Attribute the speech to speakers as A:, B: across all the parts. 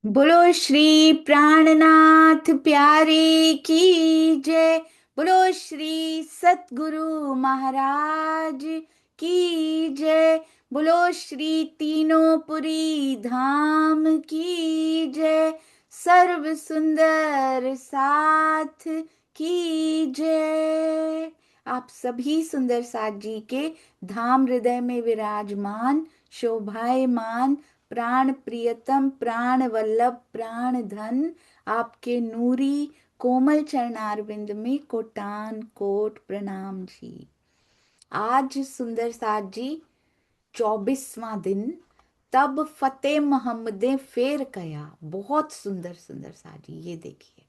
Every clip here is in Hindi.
A: बोलो श्री प्राणनाथ प्यारे की जय। बोलो श्री सतगुरु महाराज की जय। बोलो श्री तीनों पुरी धाम की जय। सर्व सुंदर साथ की जय। आप सभी सुंदर साथ जी के धाम हृदय में विराजमान शोभायमान प्राण प्रियतम प्राण वल्लभ प्राण धन आपके नूरी कोमल चरणारविंद में कोटान कोट प्रणाम जी। आज सुंदर साथ जी 24वां दिन तब फतेह मोहम्मदे फेर कया। बहुत सुंदर सुंदर साथ जी, ये देखिए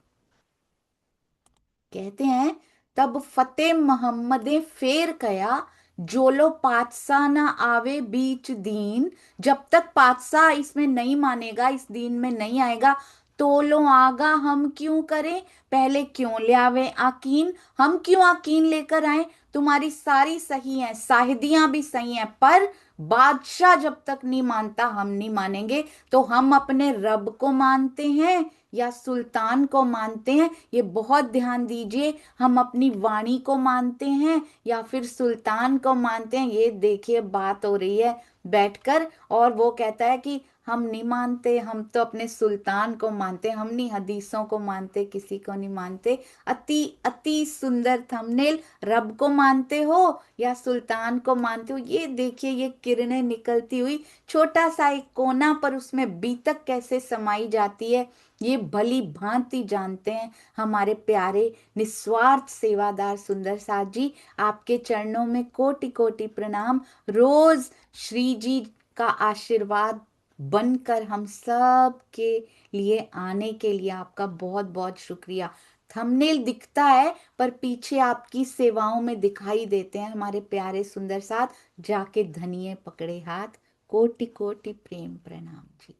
A: कहते हैं तब फतेह मोहम्मदे फेर कया, जोलो पातशाह ना आवे बीच दीन। जब तक पातशाह इसमें नहीं मानेगा, इस दीन में नहीं आएगा, तो लो आगा हम क्यों करें, पहले क्यों ले आवे आकीन। हम क्यों आकीन लेकर आए, तुम्हारी सारी सही है, शाहिदियां भी सही हैं, पर बादशाह जब तक नहीं मानता हम नहीं मानेंगे। तो हम अपने रब को मानते हैं या सुल्तान को मानते हैं, ये बहुत ध्यान दीजिए। हम अपनी वाणी को मानते हैं या फिर सुल्तान को मानते हैं, ये देखिए बात हो रही है बैठकर। और वो कहता है कि हम नहीं मानते, हम तो अपने सुल्तान को मानते हैं, हम नहीं हदीसों को मानते, किसी को नहीं मानते। अति अति सुंदर थंबनेल। रब को मानते हो या सुल्तान को मानते हो, ये देखिए ये किरणें निकलती हुई, छोटा सा एक कोना पर उसमें बीतक कैसे समाई जाती है, ये भली भांति जानते हैं हमारे प्यारे निस्वार्थ सेवादार सुंदर साथ जी। आपके चरणों में कोटि कोटि प्रणाम। रोज श्री जी का आशीर्वाद बनकर हम सब के लिए आने के लिए आपका बहुत बहुत शुक्रिया। थंबनेल दिखता है पर पीछे आपकी सेवाओं में दिखाई देते हैं हमारे प्यारे सुंदर साथ। जाके धनिये पकड़े हाथ। कोटि कोटि प्रेम प्रणाम जी।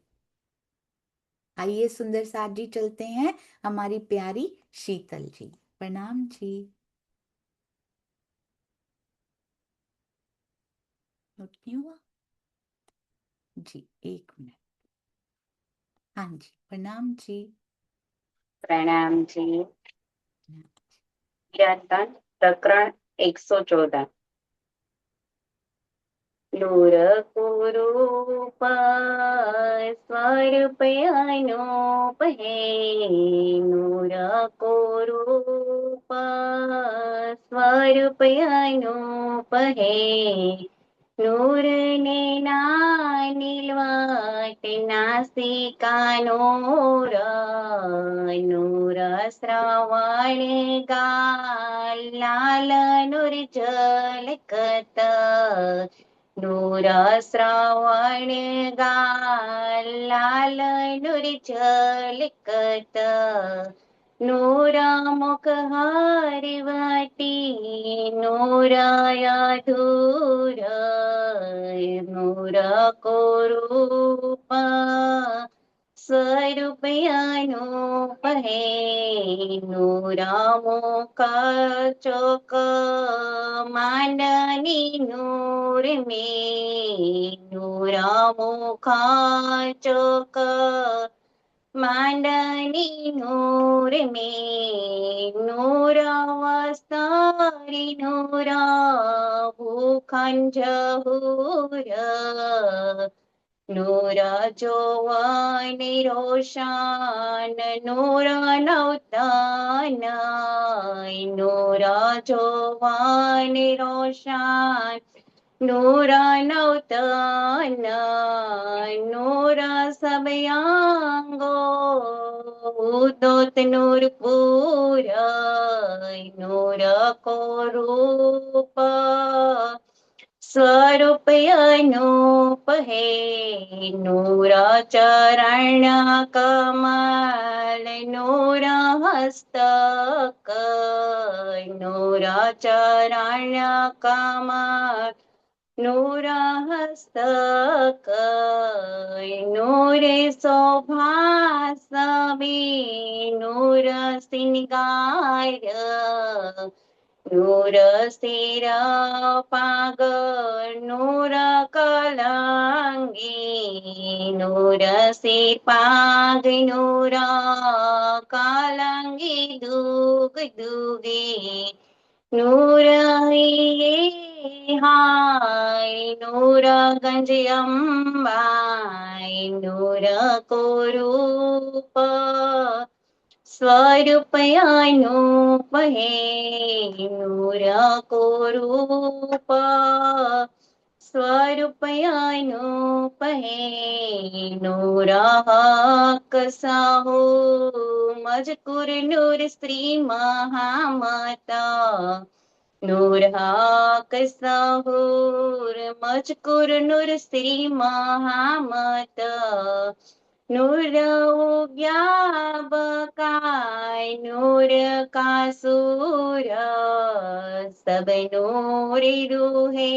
A: आइए सुंदर साथ जी चलते हैं हमारी प्यारी शीतल जी। प्रणाम जी। नोट नहीं हुआ जी, एक मिनट। हाँ जी, प्रणाम जी।
B: प्रणाम जी। कीर्तन प्रकरण 114। नूर कुरूप स्वरूप अनूप है। नूर कुरूप स्वरूप अनूप है। नूर ने ना निलवाट नासिका नूर। नूर श्रावण गाल लाल नूर झलकत। नूर श्रावण गाल लाल नूर झलकत। नूर मुख हरवटी नूर अधूर। नूर को रूप स्वरूप अनूप है। नूरा मुख चोक मांडनी नूर में। नूरा मुख चोक मांडनी नूर में। नूर वस्तारी नूर भूखंड नूर जोवन रोशन नूर नौतान। नूर जोवन रोशन नूर नौतान। नूर सब अंगो उदोत नूर पूरा। नूर को रूप स्वरूप अनूप है। नूरा चरण कमल नूरा हस्तक। नूरा चरण कमल नूरा हस्तक। नूर शोभा सबी नूर श्रृंगार। नूर सिरा पाग नूर कलंगी नूर सिर पाग नूर कलंगी दुग दुगी नूर ये हाय नूर गंज अम्बाई नूर को रूप स्वरूपयानुप है नूर को रूप स्वरूपयानुप है नूर हक साहो मजकुर नूर स्त्री महामाता नूर हक साहूर मजकुर नूर स्त्री महामाता नूर उग्या बकाय नूर का सूर सब नूर रूहे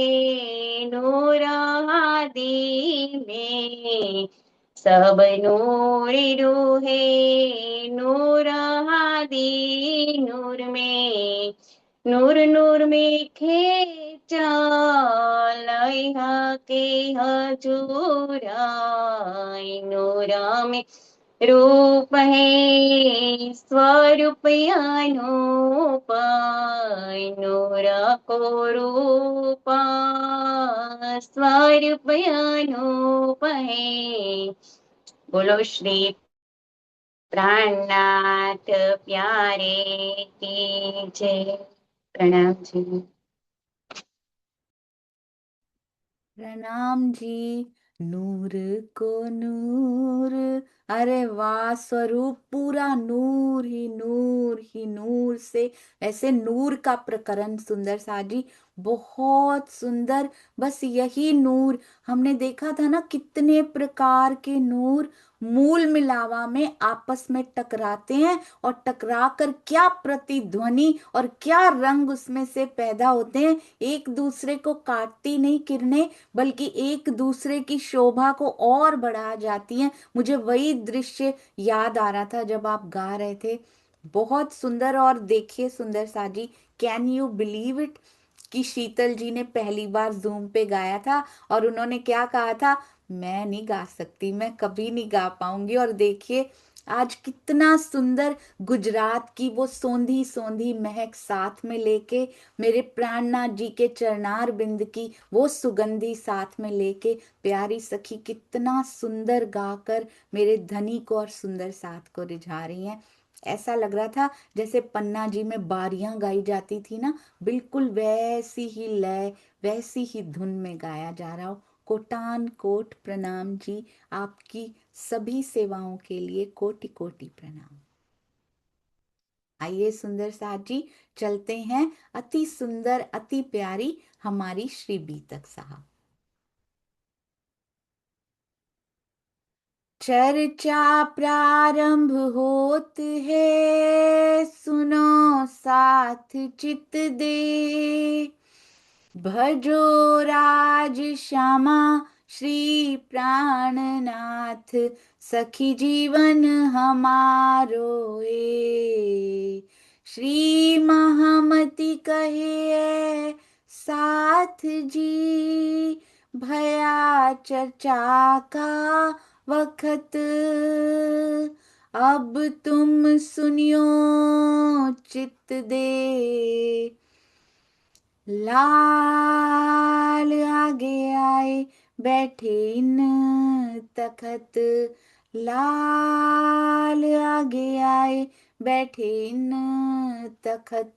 B: नूर आदि में सब नूर रूहे नूर आदि नूर में नूर नूर में खेचा लय के हजूरा नूरा में रूप है स्वरूप अनूप नूरा को रूप स्वरूप अनूप है बोलो श्री प्राणनाथ प्यारे की जय प्रणाम जी
A: प्रणाम जी। नूर को नूर, अरे वाह, स्वरूप पूरा नूर ही नूर ही नूर से। ऐसे नूर का प्रकरण सुंदर सा जी, बहुत सुंदर। बस यही नूर, हमने देखा था ना कितने प्रकार के नूर मूल मिलावा में आपस में टकराते हैं, और टकरा कर क्या प्रतिध्वनि और क्या रंग उसमें से पैदा होते हैं। एक दूसरे को काटती नहीं किरणें, बल्कि एक दूसरे की शोभा को और बढ़ा जाती हैं। मुझे वही दृश्य याद आ रहा था जब आप गा रहे थे। बहुत सुंदर। और देखिए सुंदर साजी, कैन यू बिलीव इट कि शीतल जी ने पहली बार जूम पे गाया था, और उन्होंने क्या कहा था, मैं नहीं गा सकती, मैं कभी नहीं गा पाऊंगी। और देखिए आज कितना सुंदर गुजरात की वो सोंधी सोंधी महक साथ में लेके, मेरे प्राणनाथ जी के चरणार बिंद की वो सुगंधी साथ में लेके, प्यारी सखी कितना सुंदर गाकर मेरे धनी को और सुंदर साथ को रिझा रही हैं। ऐसा लग रहा था जैसे पन्ना जी में बारियां गाई जाती थी ना, बिल्कुल वैसी ही लय, वैसी ही धुन में गाया जा रहा हो। कोटान कोट प्रणाम जी, आपकी सभी सेवाओं के लिए कोटि कोटि प्रणाम। आइए सुंदर साथ जी, चलते हैं अति सुंदर अति प्यारी हमारी श्री बी तक साहब। चर्चा प्रारंभ होत है, सुनो साथ चित दे, भजो राज श्यामा श्री प्राणनाथ, सखी जीवन हमारो ए। श्री महामति कहे साथ जी, भया चर्चा का वखत, अब तुम सुनियो चित दे। लाल आगे आए बैठे इन तखत, लाल आगे आए बैठे इन तखत।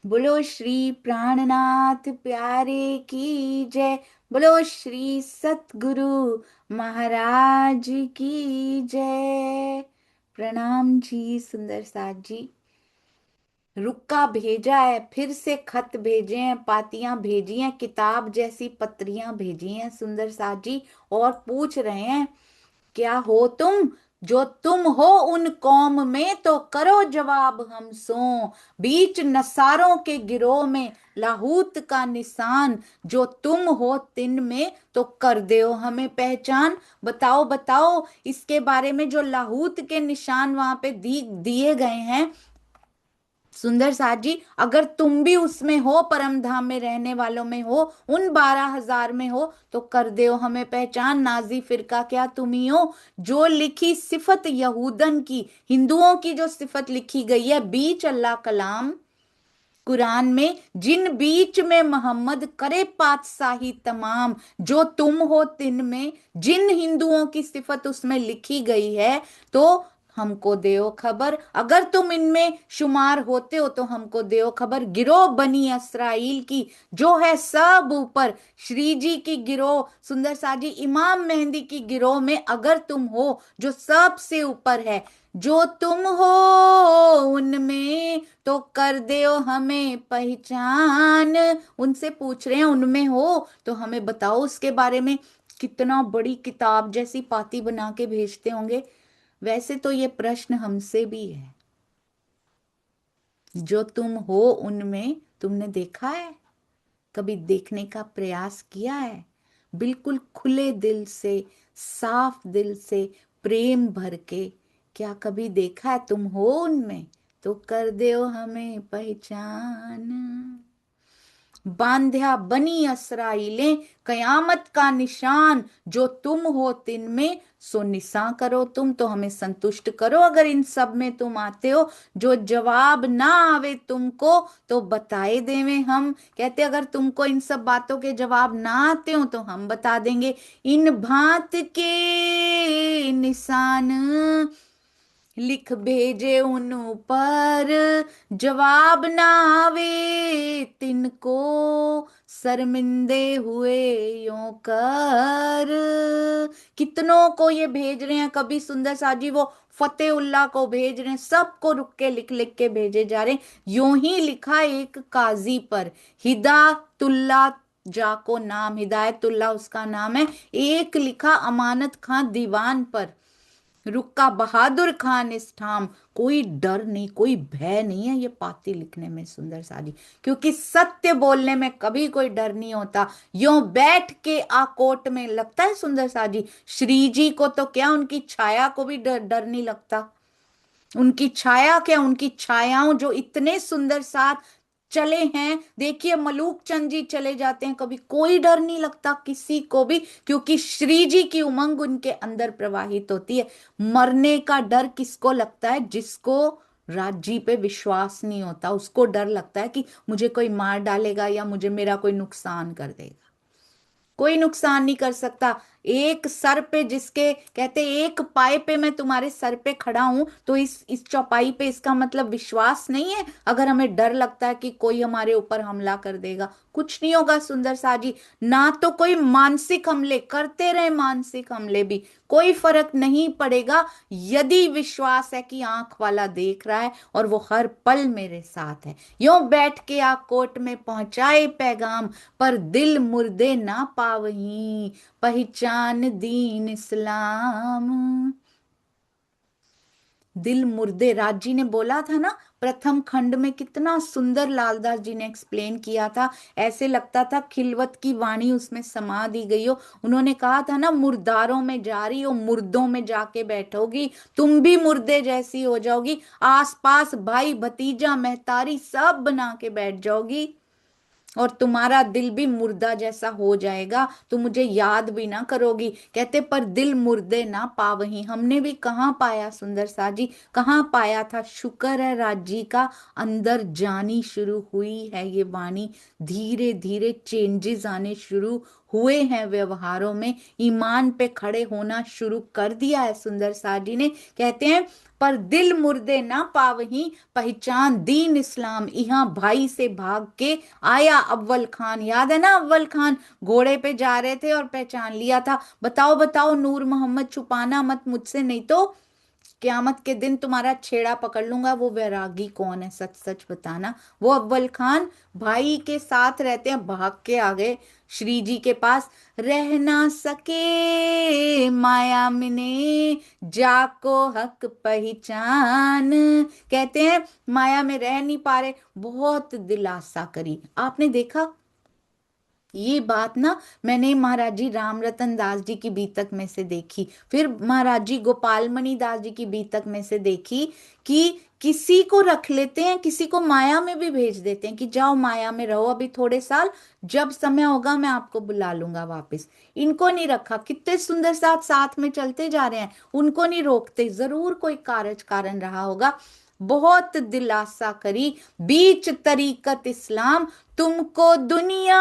A: बोलो श्री प्राणनाथ प्यारे की जय, बोलो श्री सतगुरु महाराज की जय। प्रणाम जी सुंदर साथ जी। रुक्का भेजा है, फिर से खत भेजे हैं, पातियां भेजी हैं, किताब जैसी पत्रियां भेजी हैं सुंदर साथ जी, और पूछ रहे हैं क्या हो तुम, जो तुम हो उन कौम में तो करो जवाब हम सो। बीच नसारों के गिरोह में लाहूत का निशान, जो तुम हो तिन में तो कर दो हमें पहचान। बताओ बताओ इसके बारे में, जो लाहूत के निशान वहां पे दिए गए हैं, सुंदर साथ जी, अगर तुम भी उसमें हो, परम धाम में रहने वालों में हो, उन 12,000 में हो, तो कर दो हमें पहचान, नाजी फिरका क्या तुम ही हो। जो लिखी सिफत यहूदन की, हिंदुओं की जो सिफत लिखी गई है बीच अल्लाह कलाम कुरान में, जिन बीच में मोहम्मद करे पातशाही तमाम, जो तुम हो तिन में, जिन हिंदुओं की सिफत उसमें लिखी गई है, तो हमको देओ खबर। अगर तुम इनमें शुमार होते हो तो हमको देओ खबर। गिरोह बनी इसराइल की जो है सब ऊपर, श्री जी की गिरोह, सुंदर सा जी इमाम मेहंदी की गिरोह में अगर तुम हो जो सबसे ऊपर है, जो तुम हो उनमें तो कर दो हमें पहचान। उनसे पूछ रहे हैं उनमें हो तो हमें बताओ उसके बारे में। कितना बड़ी किताब जैसी पाती बना के भेजते होंगे। वैसे तो ये प्रश्न हमसे भी है, जो तुम हो उनमें तुमने देखा है, कभी देखने का प्रयास किया है? बिल्कुल खुले दिल से, साफ दिल से, प्रेम भर के, क्या कभी देखा है तुम हो उनमें तो कर दो हमें पहचान। बांध्या बनी इसराइलें कयामत का निशान, जो तुम हो तिन में सो निशा करो तुम, तो हमें संतुष्ट करो अगर इन सब में तुम आते हो। जो जवाब ना आवे तुमको तो बताए देवे हम। कहते अगर तुमको इन सब बातों के जवाब ना आते हो तो हम बता देंगे। इन भांत के निशान लिख भेजे उन पर, जवाब ना आवे तिनको शर्मिंदे हुए यों कर। कितनों को ये भेज रहे हैं, कभी सुंदर साजी वो फतेहुल्लाह को भेज रहे हैं, सबको रुक के लिख लिख के भेजे जा रहे हैं। यूं ही लिखा एक काजी पर, हिदायतुल्लाह जाको नाम, हिदायतुल्लाह उसका नाम है। एक लिखा अमानत खां दीवान पर, रुका बहादुर खान इस ठाम। कोई डर नहीं, कोई भय नहीं है ये पाती लिखने में सुंदर साजी, क्योंकि सत्य बोलने में कभी कोई डर नहीं होता। यो बैठ के आकोट में, लगता है सुंदर साजी श्री जी को तो क्या, उनकी छाया को भी डर डर नहीं लगता। उनकी छाया क्या, उनकी छायाओं जो इतने सुंदर साथ चले हैं, देखिए मलूक चंद जी चले जाते हैं, कभी कोई डर नहीं लगता किसी को भी, क्योंकि श्री जी की उमंग उनके अंदर प्रवाहित होती है। मरने का डर किसको लगता है? जिसको राज्य पे विश्वास नहीं होता, उसको डर लगता है कि मुझे कोई मार डालेगा या मुझे मेरा कोई नुकसान कर देगा। कोई नुकसान नहीं कर सकता। एक सर पे जिसके, कहते एक पाए पे मैं तुम्हारे सर पे खड़ा हूं, तो इस चौपाई पे, इसका मतलब विश्वास नहीं है। अगर हमें डर लगता है कि कोई हमारे ऊपर हमला कर देगा, कुछ नहीं होगा सुंदर साजी। ना तो कोई मानसिक हमले करते रहे, मानसिक हमले भी कोई फर्क नहीं पड़ेगा, यदि विश्वास है कि आंख वाला देख रहा है और वो हर पल मेरे साथ है। यूं बैठ के आ कोर्ट में पहुंचाए पैगाम, पर दिल मुर्दे ना पावही पहचान दीन इस्लाम। दिल मुर्दे, राज जी ने बोला था ना प्रथम खंड में, कितना सुंदर लालदास जी ने एक्सप्लेन किया था। ऐसे लगता था खिलवत की वाणी उसमें समा दी गई हो। उन्होंने कहा था ना, मुर्दारों में जा रही हो, मुर्दों में जाके बैठोगी, तुम भी मुर्दे जैसी हो जाओगी, आसपास भाई भतीजा महतारी सब बना के बैठ जाओगी, और तुम्हारा दिल भी मुर्दा जैसा हो जाएगा, तुम मुझे याद भी ना करोगी। कहते पर दिल मुर्दे ना पावही, हमने भी कहाँ पाया सुंदर सा जी, कहाँ पाया था। शुक्र है राजी का, अंदर जानी शुरू हुई है ये वाणी, धीरे धीरे चेंजेस आने शुरू हुए हैं व्यवहारों में, ईमान पे खड़े होना शुरू कर दिया है सुंदर सा जी ने। कहते हैं पर दिल मुर्दे ना पावही पहचान दीन इस्लाम, यहाँ भाई से भाग के आया अव्वल खान। याद है ना अव्वल खान घोड़े पे जा रहे थे और पहचान लिया था। बताओ बताओ नूर मोहम्मद, छुपाना मत मुझसे, नहीं तो क्यामत के दिन तुम्हारा छेड़ा पकड़ लूंगा। वो वैरागी कौन है, सच सच बताना। वो अव्वल खान भाई के साथ रहते हैं, भाग के आ गए श्री जी के पास। रह ना सके माया मिने जाको हक पहचान, कहते हैं माया में रह नहीं पा रहे, बहुत दिलासा करी। आपने देखा ये बात ना, मैंने महाराज जी राम रतन दास जी की बीतक में से देखी, फिर महाराज जी गोपाल मणि दास जी की बीतक में से देखी, कि किसी को रख लेते हैं, किसी को माया में भी भेज देते हैं कि जाओ माया में रहो अभी थोड़े साल, जब समय होगा मैं आपको बुला लूंगा वापस। इनको नहीं रखा, कितने सुंदर साथ साथ में चलते जा रहे हैं, उनको नहीं रोकते, जरूर कोई कारज कारण रहा होगा। बहुत दिलासा करी बीच तरीकत इस्लाम, तुमको दुनिया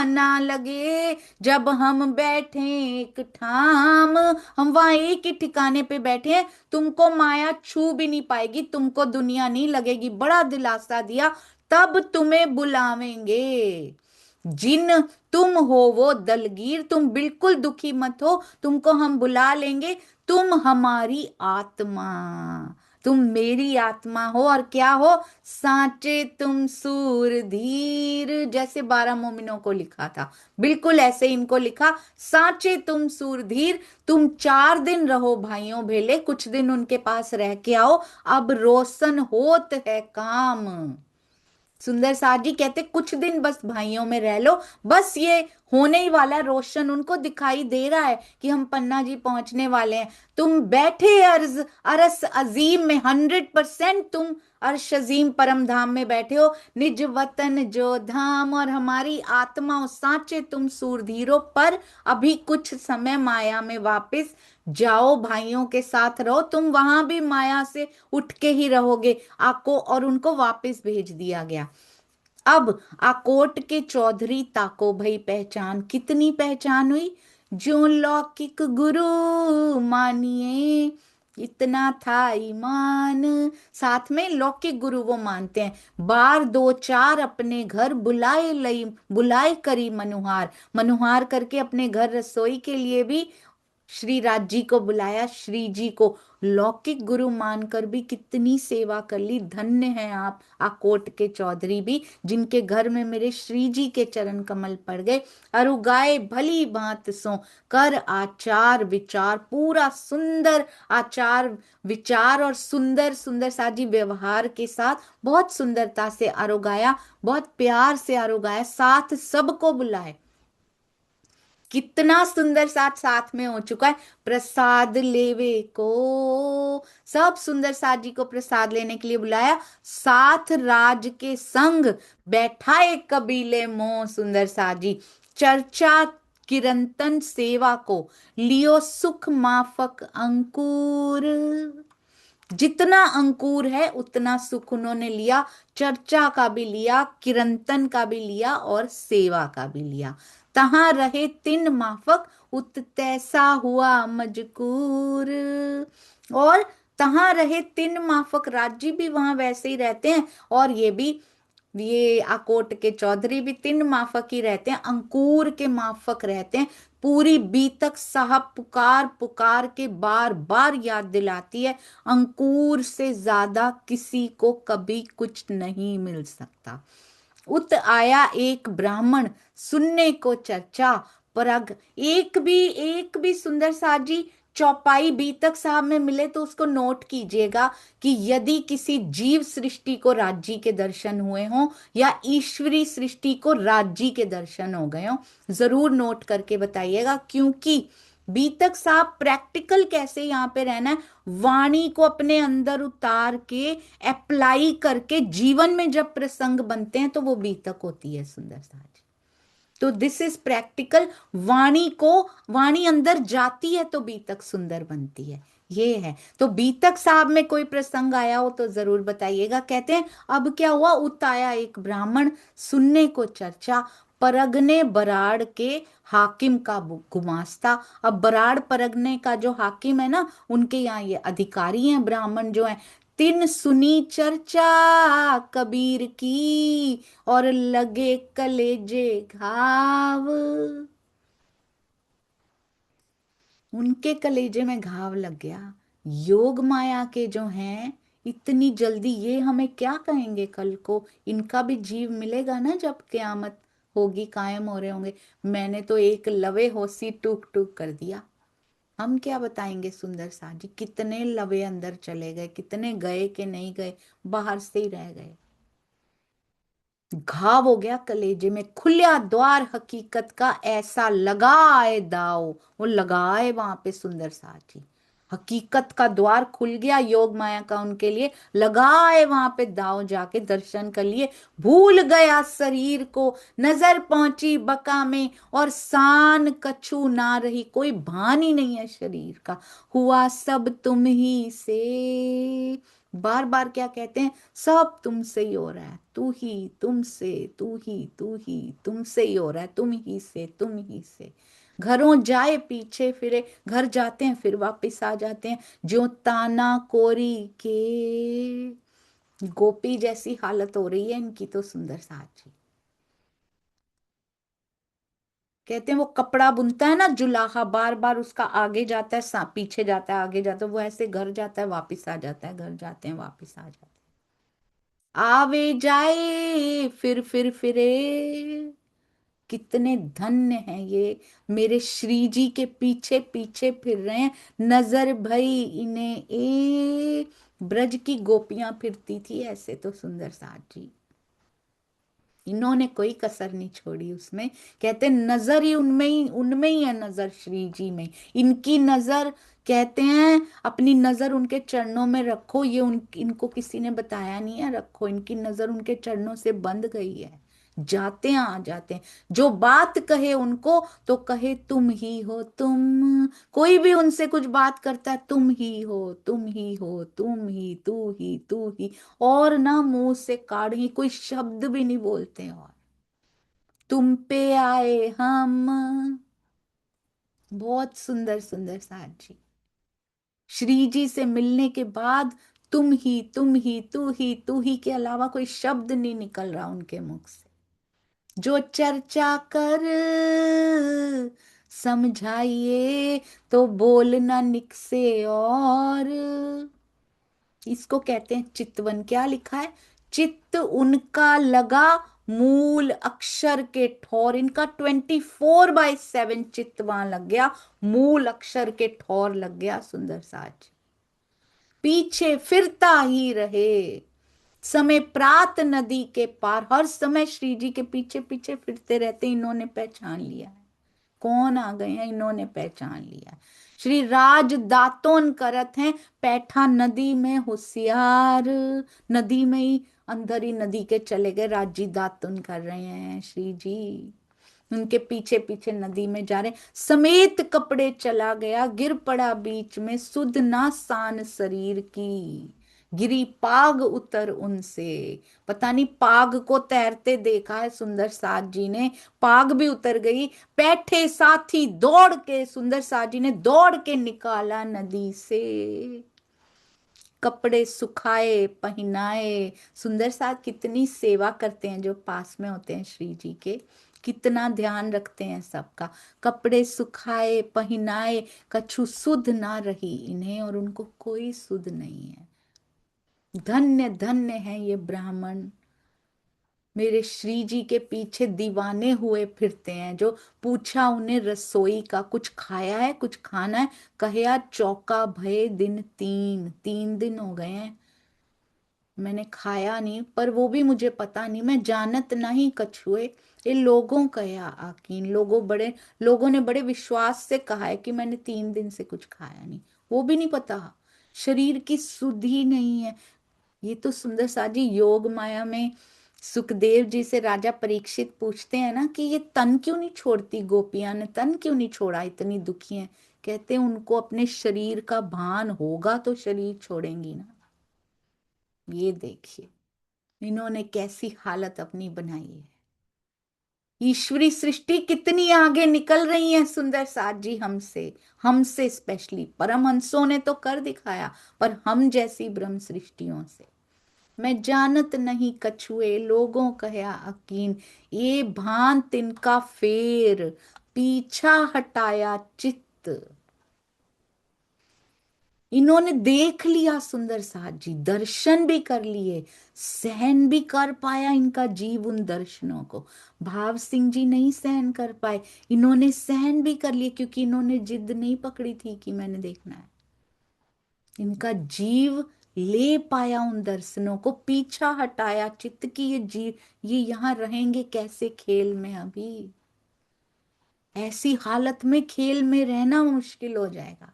A: ना लगे, जब हम बैठे एक ठाम, हम वहां एक ही ठिकाने पे बैठे हैं, तुमको माया छू भी नहीं पाएगी, तुमको दुनिया नहीं लगेगी, बड़ा दिलासा दिया, तब तुम्हें बुलावेंगे। जिन तुम हो वो दलगीर, तुम बिल्कुल दुखी मत हो, तुमको हम बुला लेंगे, तुम हमारी आत्मा, तुम मेरी आत्मा हो, और क्या हो, सांचे तुम सूरधीर, जैसे 12 मोमिनों को लिखा था, बिल्कुल ऐसे इनको लिखा, सांचे तुम सूरधीर, तुम 4 दिन रहो भाइयों भेले, कुछ दिन उनके पास रह के आओ, अब रोशन होत है काम। सुंदर साथ जी कहते कुछ दिन बस भाइयों में रह लो, बस ये होने ही वाला है, रोशन उनको दिखाई दे रहा है कि हम पन्ना जी पहुंचने वाले हैं। तुम बैठे अर्ज अरस अजीम में, 100% तुम अर्श अजीम परम धाम में बैठे हो, निज वतन जो धाम, और हमारी आत्मा सांचे तुम सूरधीरों पर, अभी कुछ समय माया में वापस जाओ, भाइयों के साथ रहो, तुम वहां भी माया से उठ के ही रहोगे आपको, और उनको वापस भेज दिया गया। अब आकोट के चौधरी ताको भई पहचान, कितनी पहचान हुई, जो लौकिक गुरु मानिए, इतना था ईमान, साथ में लौकिक गुरु वो मानते हैं, बार दो चार अपने घर बुलाए लई, बुलाए करी मनुहार, मनुहार करके अपने घर रसोई के लिए भी श्री राज जी को बुलाया, श्री जी को लौकिक गुरु मानकर भी कितनी सेवा कर ली, धन्य हैं आप आकोट के चौधरी भी, जिनके घर में मेरे श्री जी के चरण कमल पड़ गए, अरुगाए भली भांत सो, कर आचार विचार, पूरा सुंदर आचार विचार और सुंदर सुंदर साजी व्यवहार के साथ बहुत सुंदरता से अरुगाया, बहुत प्यार से अरुगाया, साथ सबको बुलाए, कितना सुंदर साथ साथ में हो चुका है, प्रसाद लेवे को, सब सुंदर साथ जी को प्रसाद लेने के लिए बुलाया, साथ राज के संग बैठाए कबीले मोह, सुंदर साथ जी चर्चा किरंतन सेवा को, लियो सुख माफक अंकुर, जितना अंकुर है उतना सुख उन्होंने लिया, चर्चा का भी लिया, किरंतन का भी लिया और सेवा का भी लिया, तहां रहे तिन माफक, उत तैसा हुआ मजकूर, और तहां रहे तिन माफक, राज्य भी वहां वैसे ही रहते हैं, और ये भी, ये आकोट के चौधरी भी 3 माफक ही रहते हैं, अंकुर के माफक रहते हैं, पूरी बीतक साहब पुकार पुकार के बार बार याद दिलाती है, अंकुर से ज्यादा किसी को कभी कुछ नहीं मिल सकता। उत आया एक ब्राह्मण सुनने को चर्चा, परग, एक भी सुंदर साजी चौपाई बीतक साहब में मिले तो उसको नोट कीजिएगा, कि यदि किसी जीव सृष्टि को राज्य के दर्शन हुए हों या ईश्वरी सृष्टि को राज्य के दर्शन हो गए हों, जरूर नोट करके बताइएगा, क्योंकि बीतक साहब प्रैक्टिकल कैसे यहाँ पे रहना है, वाणी को अपने अंदर उतार के अप्लाई करके जीवन में जब प्रसंग बनते हैं तो वो बीतक होती है सुंदर साज। तो दिस इज प्रैक्टिकल, वाणी को, वाणी अंदर जाती है तो बीतक सुंदर बनती है, ये है। तो बीतक साहब में कोई प्रसंग आया हो तो जरूर बताइएगा। कहते हैं अब क्या हुआ, उत आया एक ब्राह्मण सुनने को चर्चा, परगने बराड़ के हाकिम का गुमास्ता। अब बराड़ परगने का जो हाकिम है ना, उनके यहाँ ये अधिकारी हैं ब्राह्मण जो हैं, तिन सुनी चर्चा कबीर की, और लगे कलेजे घाव, उनके कलेजे में घाव लग गया। योग माया के जो हैं, इतनी जल्दी ये हमें क्या कहेंगे कल को, इनका भी जीव मिलेगा ना जब क्यामत होगी, कायम हो रहे होंगे, मैंने तो एक लवे होसी टूक टूक कर दिया, हम क्या बताएंगे सुंदर सा जी, कितने लवे अंदर चले गए, कितने गए कि नहीं गए, बाहर से ही रह गए, घाव हो गया कलेजे में, खुलिया द्वार हकीकत का, ऐसा लगाए दाव, वो लगाए वहां पे सुंदर सा जी। हकीकत का द्वार खुल गया योग माया का उनके लिए, लगाए वहां पे दांव, जाके दर्शन कर लिए। भूल गया शरीर को, नजर पहुंची बका में, और सान कछु ना रही, कोई भान ही नहीं है शरीर का। हुआ सब तुम ही से, बार बार क्या कहते हैं, सब तुमसे ही हो रहा है, तू ही तुमसे, तू ही तू ही तुमसे ही हो रहा है, तुम ही से तुम ही से। घरों जाए पीछे फिरे, घर जाते हैं फिर वापस आ जाते हैं, जो ताना कोरी के। गोपी जैसी हालत हो रही है इनकी तो, सुंदर साथ जी। कहते हैं वो कपड़ा बुनता है ना जुलाहा, बार बार उसका आगे जाता है, पीछे जाता है, आगे जाता है, वो ऐसे घर जाता है वापिस आ जाता है, घर जाते हैं वापिस आ जाते हैं, आवे जाए फिर फिरे। कितने धन्य हैं ये, मेरे श्री जी के पीछे पीछे फिर रहे हैं। नजर भई इन्हें ए, ब्रज की गोपियां फिरती थी ऐसे तो सुंदर साथ जी, इन्होंने कोई कसर नहीं छोड़ी उसमें। कहते नजर ही उनमें ही है, नजर श्री जी में, इनकी नजर। कहते हैं अपनी नजर उनके चरणों में रखो, ये इनको किसी ने बताया नहीं है रखो, इनकी नजर उनके चरणों से बंध गई है, जाते हैं आ जाते हैं। जो बात कहे उनको तो कहे तुम ही हो तुम, कोई भी उनसे कुछ बात करता है, तुम ही हो तुम ही हो तुम ही, तू ही तू ही, और ना मुंह से काढ़ी कोई शब्द भी नहीं बोलते, और तुम पे आए हम। बहुत सुंदर सुंदर साथ जी, श्री जी से मिलने के बाद तुम ही तुम ही तू ही तू ही के अलावा कोई शब्द नहीं निकल रहा उनके मुख से। जो चर्चा कर समझाइए, तो बोलना निकसे और। इसको कहते हैं चितवन। क्या लिखा है, चित्त उनका लगा मूल अक्षर के ठौर, इनका 24/7 चित्त वहां लग गया, मूल अक्षर के ठौर लग गया सुंदर साज। पीछे फिरता ही रहे, समय प्रात नदी के पार, हर समय श्री जी के पीछे पीछे फिरते रहते, इन्होंने पहचान लिया है कौन आ गए हैं, इन्होंने पहचान लिया। श्री राज दातोन करत हैं, पैठा नदी में होशियार, नदी में ही अंदर ही नदी के चले गए, राजी दातुन कर रहे हैं श्री जी, उनके पीछे पीछे नदी में जा रहे, समेत कपड़े चला गया, गिर पड़ा बीच में, सुध ना सान शरीर की, गिरी पाग उतर उनसे। पता नहीं पाग को तैरते देखा है सुंदर साथ जी ने, पाग भी उतर गई। बैठे साथी दौड़ के, सुंदर साथ जी ने दौड़ के निकाला नदी से, कपड़े सुखाए पहनाए। सुंदर साथ कितनी सेवा करते हैं जो पास में होते हैं श्री जी के, कितना ध्यान रखते हैं सबका। कपड़े सुखाए पहनाए, कछु सुध ना रही इन्हें, और उनको कोई सुध नहीं है। धन्य धन्य है ये ब्राह्मण, मेरे श्री जी के पीछे दीवाने हुए फिरते हैं। जो पूछा उन्हें रसोई का, कुछ खाया है कुछ खाना है, कहे यार चौका भये दिन, 3 दिन हो गए हैं मैंने खाया नहीं, पर वो भी मुझे पता नहीं, मैं जानत नहीं कछुए, ये लोगों का या आकीन, लोगों ने बड़े विश्वास से कहा है कि मैंने 3 दिन से कुछ खाया नहीं, वो भी नहीं पता, शरीर की सुधि नहीं है। ये तो सुंदर सा जी योग माया में सुखदेव जी से राजा परीक्षित पूछते हैं ना कि ये तन क्यों नहीं छोड़ती, गोपियां ने तन क्यों नहीं छोड़ा, इतनी दुखी हैं। कहते हैं उनको अपने शरीर का भान होगा तो शरीर छोड़ेंगी ना। ये देखिए इन्होंने कैसी हालत अपनी बनाई है। ईश्वरी सृष्टि कितनी आगे निकल रही है सुंदर साथ जी हमसे, हमसे स्पेशली परमहंसों ने तो कर दिखाया, पर हम जैसी ब्रह्म सृष्टियों से। मैं जानत नहीं कछुए, लोगों कहा अकीन, ये भान तिनका फेर, पीछा हटाया चित्त। इन्होंने देख लिया सुंदर साथ जी, दर्शन भी कर लिए, सहन भी कर पाया इनका जीव उन दर्शनों को। भाव सिंह जी नहीं सहन कर पाए, इन्होंने सहन भी कर लिए, क्योंकि इन्होंने जिद नहीं पकड़ी थी कि मैंने देखना है। इनका जीव ले पाया उन दर्शनों को, पीछा हटाया चित्त की, ये जीव ये यहां रहेंगे कैसे खेल में, अभी ऐसी हालत में खेल में रहना मुश्किल हो जाएगा।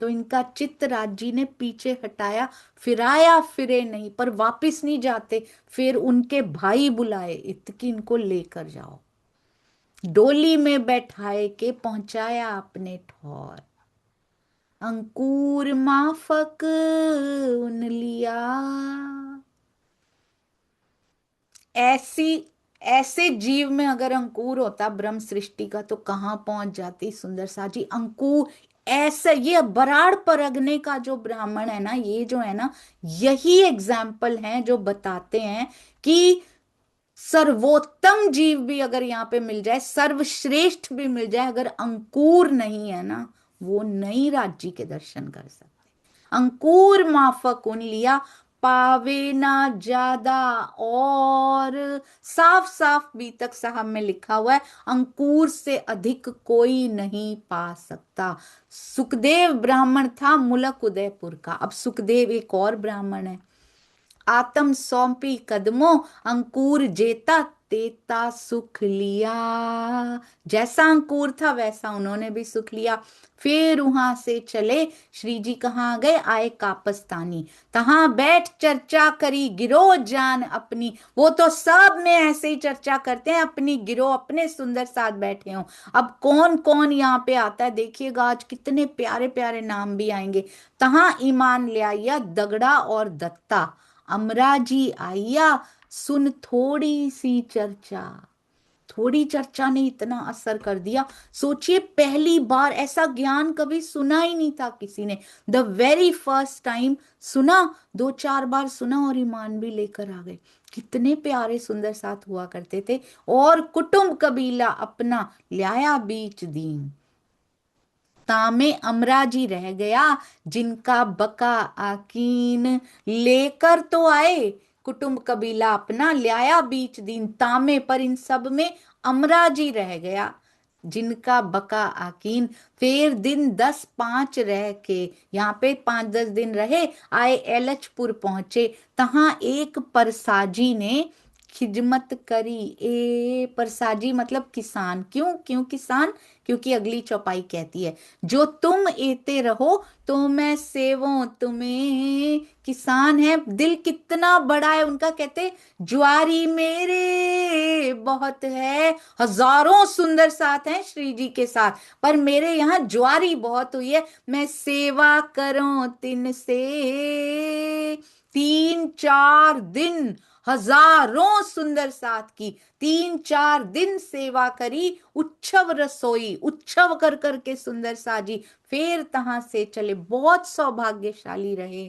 A: तो इनका चित्त राजी ने पीछे हटाया, फिराया फिरे नहीं, पर वापिस नहीं जाते। फिर उनके भाई बुलाए, इत की इनको लेकर जाओ। डोली में बैठाए के पहुंचाया अपने ठौर। अंकुर माफक उन लिया। ऐसी ऐसे जीव में अगर अंकुर होता ब्रह्म सृष्टि का, तो कहाँ पहुंच जाती सुंदर साजी। अंकुर ऐसा, ये बराड़ परगने का जो ब्राह्मण है ना, ये जो है ना, यही एग्जाम्पल है जो बताते हैं कि सर्वोत्तम जीव भी अगर यहाँ पे मिल जाए, सर्वश्रेष्ठ भी मिल जाए, अगर अंकुर नहीं है ना, वो नहीं राज्य के दर्शन कर सकते। अंकुर माफक उन लिया, पावे ना ज्यादा और। साफ साफ बीतक साहब में लिखा हुआ है, अंकुर से अधिक कोई नहीं पा सकता। सुखदेव ब्राह्मण था मुलक उदयपुर का। अब सुखदेव एक और ब्राह्मण है। आत्म सौंपी कदमों, अंकुर जेता तेता सुख लिया। जैसा अंकुर था वैसा उन्होंने भी सुख लिया। फिर वहां से चले, श्री जी कहाँ गए, आए कापस्तानी। तहां बैठ चर्चा करी गिरो जान अपनी। वो तो सब में ऐसे ही चर्चा करते हैं, अपनी गिरो, अपने सुंदर साथ बैठे हो। अब कौन कौन यहाँ पे आता है देखिएगा, आज कितने प्यारे प्यारे नाम भी आएंगे। तहां ईमान ले आइया दगड़ा और दत्ता, अमराजी आइया सुन थोड़ी सी चर्चा। थोड़ी चर्चा ने इतना असर कर दिया। सोचिए, पहली बार ऐसा ज्ञान कभी सुना ही नहीं था किसी ने। द वेरी फर्स्ट टाइम सुना, दो चार बार सुना और ईमान भी लेकर आ गए। कितने प्यारे सुंदर साथ हुआ करते थे। और कुटुंब कबीला अपना लाया बीच दीन, तामे अमराजी रह गया जिनका बका आकीन। लेकर तो आए कुटुंब कबीला अपना, लाया बीच दिन तामे, पर इन सब में अमराजी रह गया जिनका बका आकीन। फिर दिन 10-5 रह के, यहाँ पे 5-10 दिन रहे, आए एलचपुर पहुंचे। तहां एक परसाजी ने खिदमत करी। ए परसाजी मतलब किसान। क्यों क्यों किसान? क्योंकि अगली चौपाई कहती है, जो तुम एते रहो तो मैं सेवो तुम्हें। किसान है, दिल कितना बड़ा है उनका। कहते ज्वारी मेरे बहुत है, हजारों सुंदर साथ हैं श्री जी के साथ, पर मेरे यहाँ ज्वारी बहुत हुई है, मैं सेवा करूं तिन से। 3-4 दिन हजारों सुंदर साथ की 3-4 दिन सेवा करी। उच्छव रसोई, उच्छव कर करके सुंदर साजी फिर तहां से चले। बहुत सौभाग्यशाली रहे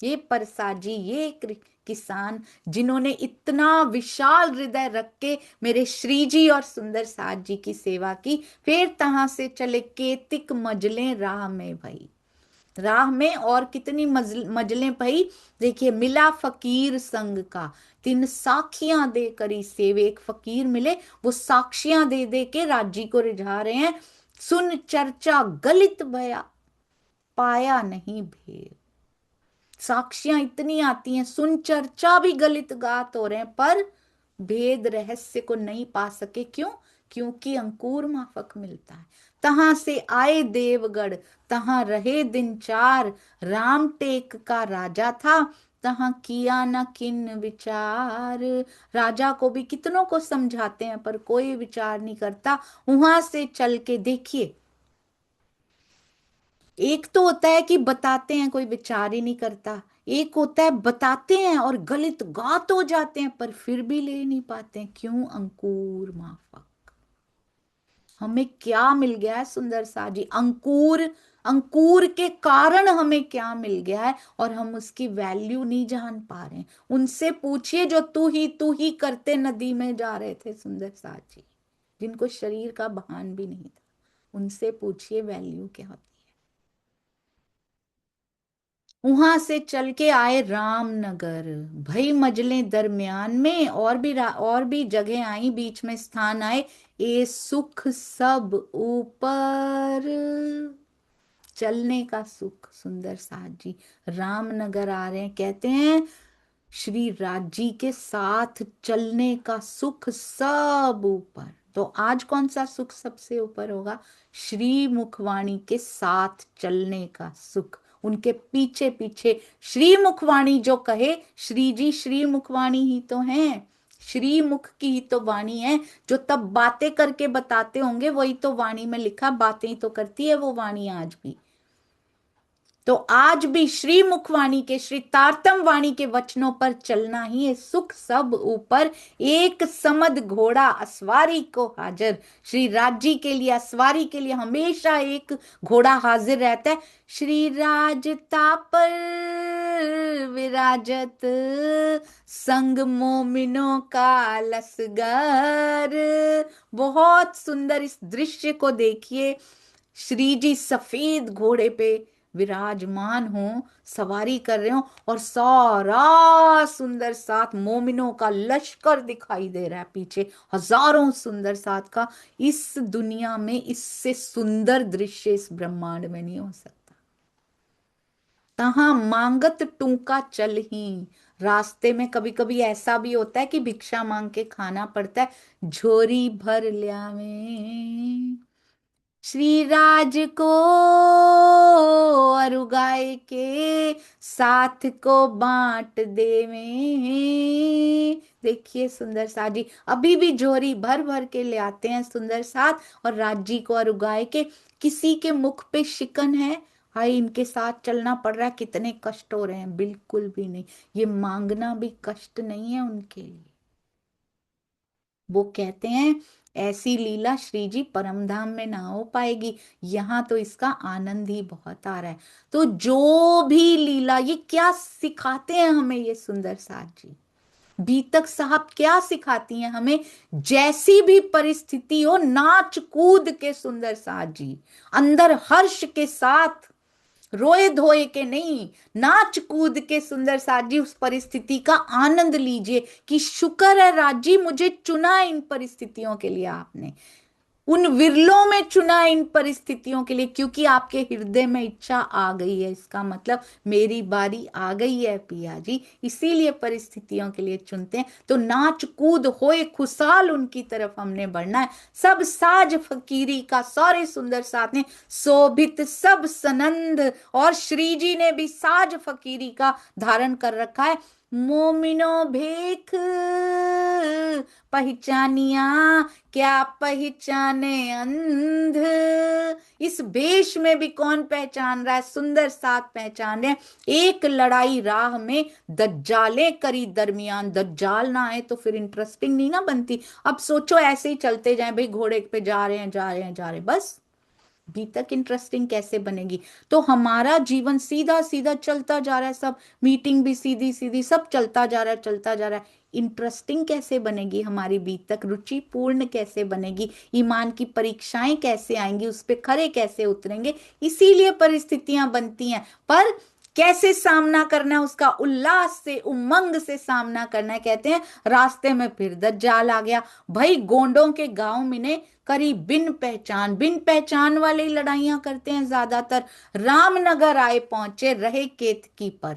A: ये परसाजी, ये किसान, जिन्होंने इतना विशाल हृदय रख के मेरे श्री जी और सुंदर साज जी की सेवा की। फिर तहां से चले, केतिक मजले राह में भई। राह में और कितनी मजलें भई। देखिए, मिला फकीर संग का, 3 साखियां दे करी सेवे। एक फकीर मिले, वो साक्षियां दे दे के राजी को रिझा रहे हैं। सुन चर्चा गलित भया, पाया नहीं भेद। साक्षियां इतनी आती हैं, सुन चर्चा भी गलित गात हो रहे हैं, पर भेद रहस्य को नहीं पा सके। क्यों? क्योंकि अंकुर माफक मिलता है। तहां से आए देवगढ़, तहां रहे दिन 4। राम टेक का राजा था, तहां किया न किन विचार। राजा को भी कितनों को समझाते हैं, पर कोई विचार नहीं करता। वहां से चल के देखिए, एक तो होता है कि बताते हैं कोई विचार ही नहीं करता, एक होता है बताते हैं और गलित गात हो जाते हैं, पर फिर भी ले नहीं पाते हैं। क्यों? अंकुर माफक। हमें क्या मिल गया है सुंदर साजी? अंकुर, अंकुर के कारण हमें क्या मिल गया है, और हम उसकी वैल्यू नहीं जान पा रहे हैं। उनसे पूछिए जो तू ही करते नदी में जा रहे थे सुंदर साजी, जिनको शरीर का भान भी नहीं था। उनसे पूछिए वैल्यू क्या होती है। वहां से चल के आए रामनगर। भई मजले दरमियान में और भी जगह आई, बीच में स्थान आए। ए सुख सब ऊपर, चलने का सुख। सुंदर साथ जी रामनगर आ रहे हैं, कहते हैं श्री राज जी के साथ चलने का सुख सब ऊपर। तो आज कौन सा सुख सबसे ऊपर होगा? श्री मुखवाणी के साथ चलने का सुख, उनके पीछे पीछे श्री मुखवाणी जो कहे, श्री जी श्री मुखवाणी ही तो हैं, श्री मुख की ही तो वाणी है। जो तब बातें करके बताते होंगे वही तो वाणी में लिखा, बातें ही तो करती है वो वाणी आज भी। तो आज भी श्री मुखवाणी के, श्री तारतम वाणी के वचनों पर चलना ही है सुख सब ऊपर। एक समद घोड़ा असवारी को हाजिर, श्री राज्य के लिए, असवारी के लिए हमेशा एक घोड़ा हाजिर रहता है। श्री राजता पर विराजत, संग मोमिनों का लसगर। बहुत सुंदर इस दृश्य को देखिए, श्री जी सफेद घोड़े पे विराजमान हो, सवारी कर रहे हो, और सारा सुंदर साथ मोमिनों का लश्कर दिखाई दे रहा है पीछे, हजारों सुंदर साथ का। इस दुनिया में इससे सुंदर दृश्य इस ब्रह्मांड में नहीं हो सकता। तहां मांगत टूका चल ही, रास्ते में कभी कभी ऐसा भी होता है कि भिक्षा मांग के खाना पड़ता है। झोरी भर ल्यावे श्री राज को, अरु गाय के साथ को बांट देवे। देखिए सुंदर साथ जी अभी भी झोरी भर भर के ले आते हैं सुंदर साथ, और राजी को अरु गाय के। किसी के मुख पे शिकन है, हाय इनके साथ चलना पड़ रहा है, कितने कष्ट हो रहे हैं? बिल्कुल भी नहीं। ये मांगना भी कष्ट नहीं है उनके लिए। वो कहते हैं ऐसी लीला श्री जी परम धाम में ना हो पाएगी, यहाँ तो इसका आनंद ही बहुत आ रहा है। तो जो भी लीला, ये क्या सिखाते हैं हमें ये सुंदर साथ जी? बीतक साहब क्या सिखाती हैं हमें? जैसी भी परिस्थिति हो, नाच कूद के सुंदर साथ जी, अंदर हर्ष के साथ, रोए धोए के नहीं, नाच कूद के सुंदर साथ जी उस परिस्थिति का आनंद लीजिए कि शुक्र है राजी मुझे चुना इन परिस्थितियों के लिए, आपने उन विरलों में चुना इन परिस्थितियों के लिए, क्योंकि आपके हृदय में इच्छा आ गई है। इसका मतलब मेरी बारी आ गई है पिया जी, इसीलिए परिस्थितियों के लिए चुनते हैं। तो नाच कूद होए खुशहाल उनकी तरफ हमने बढ़ना है। सब साज फकीरी का सारे सुंदर साथ ने शोभित सब सनंद, और श्री जी ने भी साज फकीरी का धारण कर रखा है। मोमिनो भेख पहचानिया, क्या पहचाने अंध। इस भेष में भी कौन पहचान रहा है? सुंदर साथ पहचान रहे हैं। एक लड़ाई राह में दज्जाले करी दरमियान, दज्जाल ना आए तो फिर इंटरेस्टिंग नहीं ना बनती। अब सोचो ऐसे ही चलते जाएं भाई, घोड़े पे जा रहे हैं जा रहे हैं जा रहे हैं, बस भी तक इंटरेस्टिंग कैसे बनेगी? तो हमारा जीवन सीधा सीधा चलता जा रहा है, सब मीटिंग भी सीधी सीधी, सब चलता जा रहा है चलता जा रहा है। इंटरेस्टिंग कैसे बनेगी हमारी बीत तक? रुचिपूर्ण कैसे बनेगी? ईमान की परीक्षाएं कैसे आएंगी? उस पे खरे कैसे उतरेंगे? इसीलिए परिस्थितियां बनती हैं, पर कैसे सामना करना है उसका? उल्लास से, उमंग से सामना करना है। कहते हैं रास्ते में फिर दज्जाल आ गया भाई, गोंडों के गांव में ने करी बिन पहचान, बिन पहचान वाले लड़ाइयां करते हैं ज्यादातर। रामनगर आए पहुंचे रहे केतकी पर।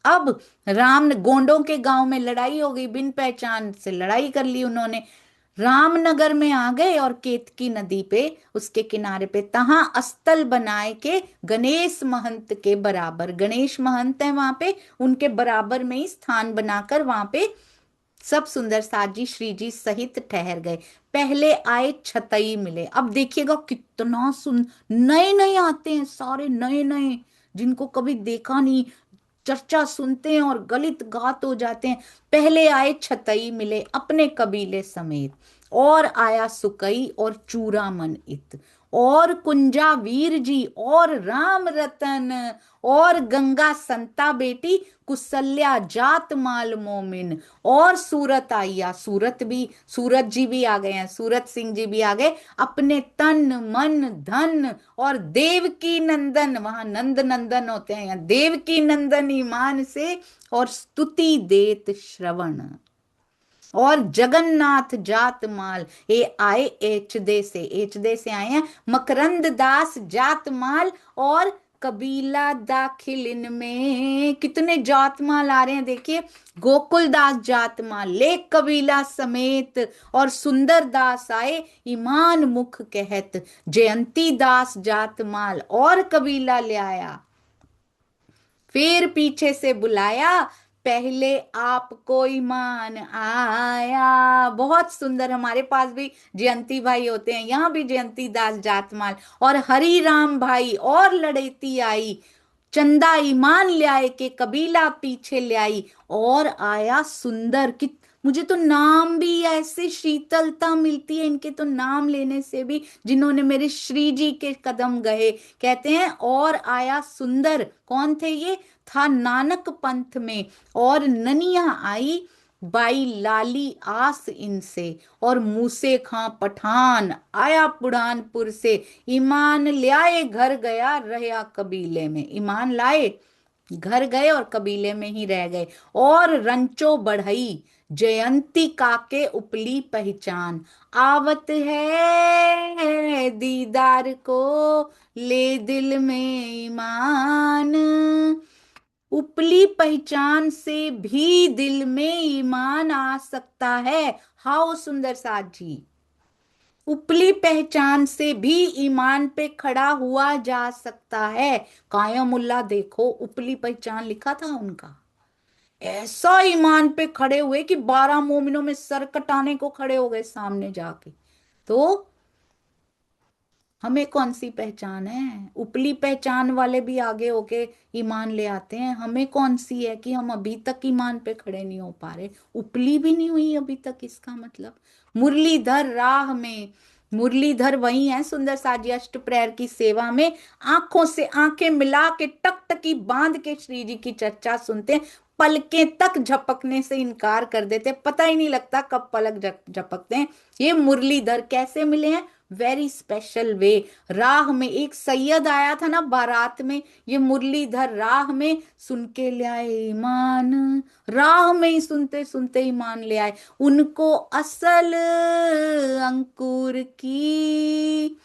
A: अब राम गोंडों के गांव में लड़ाई हो गई, बिन पहचान से लड़ाई कर ली उन्होंने। रामनगर में आ गए और केतकी नदी पे, उसके किनारे पे तहां अस्तल बनाए के गणेश महंत के बराबर, गणेश महंत है वहां पे, उनके बराबर में ही स्थान बनाकर वहां पे सब सुंदर साथ जी श्री जी सहित ठहर गए। पहले आए छतई मिले। अब देखिएगा कितना सुन, नए नए आते हैं सारे, नए नए जिनको कभी देखा नहीं, चर्चा सुनते हैं और गलित गात हो जाते हैं। पहले आए छतई मिले अपने कबीले समेत, और आया सुकई और चूरामन इत, और कुंजा वीर जी, और राम रतन, और गंगा संता बेटी कुसल्या जात माल मोमिन, और सूरत आइया, सूरत भी, सूरत जी भी आ गए हैं, सूरत सिंह जी भी आ गए अपने तन मन धन, और देवकी नंदन, वहां नंद नंदन होते हैं, यहाँ देवकी नंदन ईमान से, और स्तुति देत श्रवण, और जगन्नाथ जात माल। ये आए एचदे से, एचदे से आए हैं मकरंद दास जात माल, और कबीला दाखिल इनमें, कितने जातमाल आ रहे हैं देखिए। गोकुलदास जातमाल ले कबीला समेत, और सुंदर दास आए ईमान मुख कहत, जयंती दास जातमाल और कबीला ले आया। फिर पीछे से बुलाया, पहले आपको ईमान आया। बहुत सुंदर, हमारे पास भी जयंती भाई होते हैं, यहाँ भी जयंती दास जातमाल और हरि राम भाई और लड़ेती आई, चंदा ईमान ले आए के कबीला पीछे ले आई। और आया सुंदर कि मुझे तो नाम भी ऐसे शीतलता मिलती है इनके तो नाम लेने से भी, जिन्होंने मेरे श्री जी के कदम गए। कहते हैं और आया सुंदर, कौन थे ये? था नानक पंथ में, और ननिया आई बाई लाली आस इनसे, और मूसे खां पठान आया पुरानपुर से, ईमान ले आए घर गया रहा कबीले में। ईमान लाए, घर गए और कबीले में ही रह गए। और रंचो बढ़ई जयंती काके उपली पहचान, आवत है दीदार को ले दिल में ईमान। उपली पहचान से भी दिल में ईमान आ सकता है। हाउ सुंदर साथ जी, उपली पहचान से भी ईमान पे खड़ा हुआ जा सकता है। कायमुल्ला देखो, उपली पहचान लिखा था उनका, ऐसा ईमान पे खड़े हुए कि 12 मोमिनों में सर कटाने को खड़े हो गए सामने जाके। तो हमें कौन सी पहचान है? उपली पहचान वाले भी आगे होके ईमान ले आते हैं, हमें कौन सी है कि हम अभी तक ईमान पे खड़े नहीं हो पा रहे, उपली भी नहीं हुई अभी तक। इसका मतलब मुरलीधर राह में, मुरलीधर वही है सुंदर साजी अष्ट प्रहर की सेवा में, आंखों से आंखें मिला के टकटकी बांध के श्री जी की चर्चा सुनते हैं, पलकें तक झपकने से इनकार कर देते, पता ही नहीं लगता कब पलक झपकते हैं। ये मुरलीधर कैसे मिले हैं? वेरी स्पेशल वे। राह में एक सैयद आया था ना बारात में, ये मुरलीधर राह में सुन के ले आए ईमान, राह में ही सुनते सुनते ईमान ले आए। उनको असल अंकुर की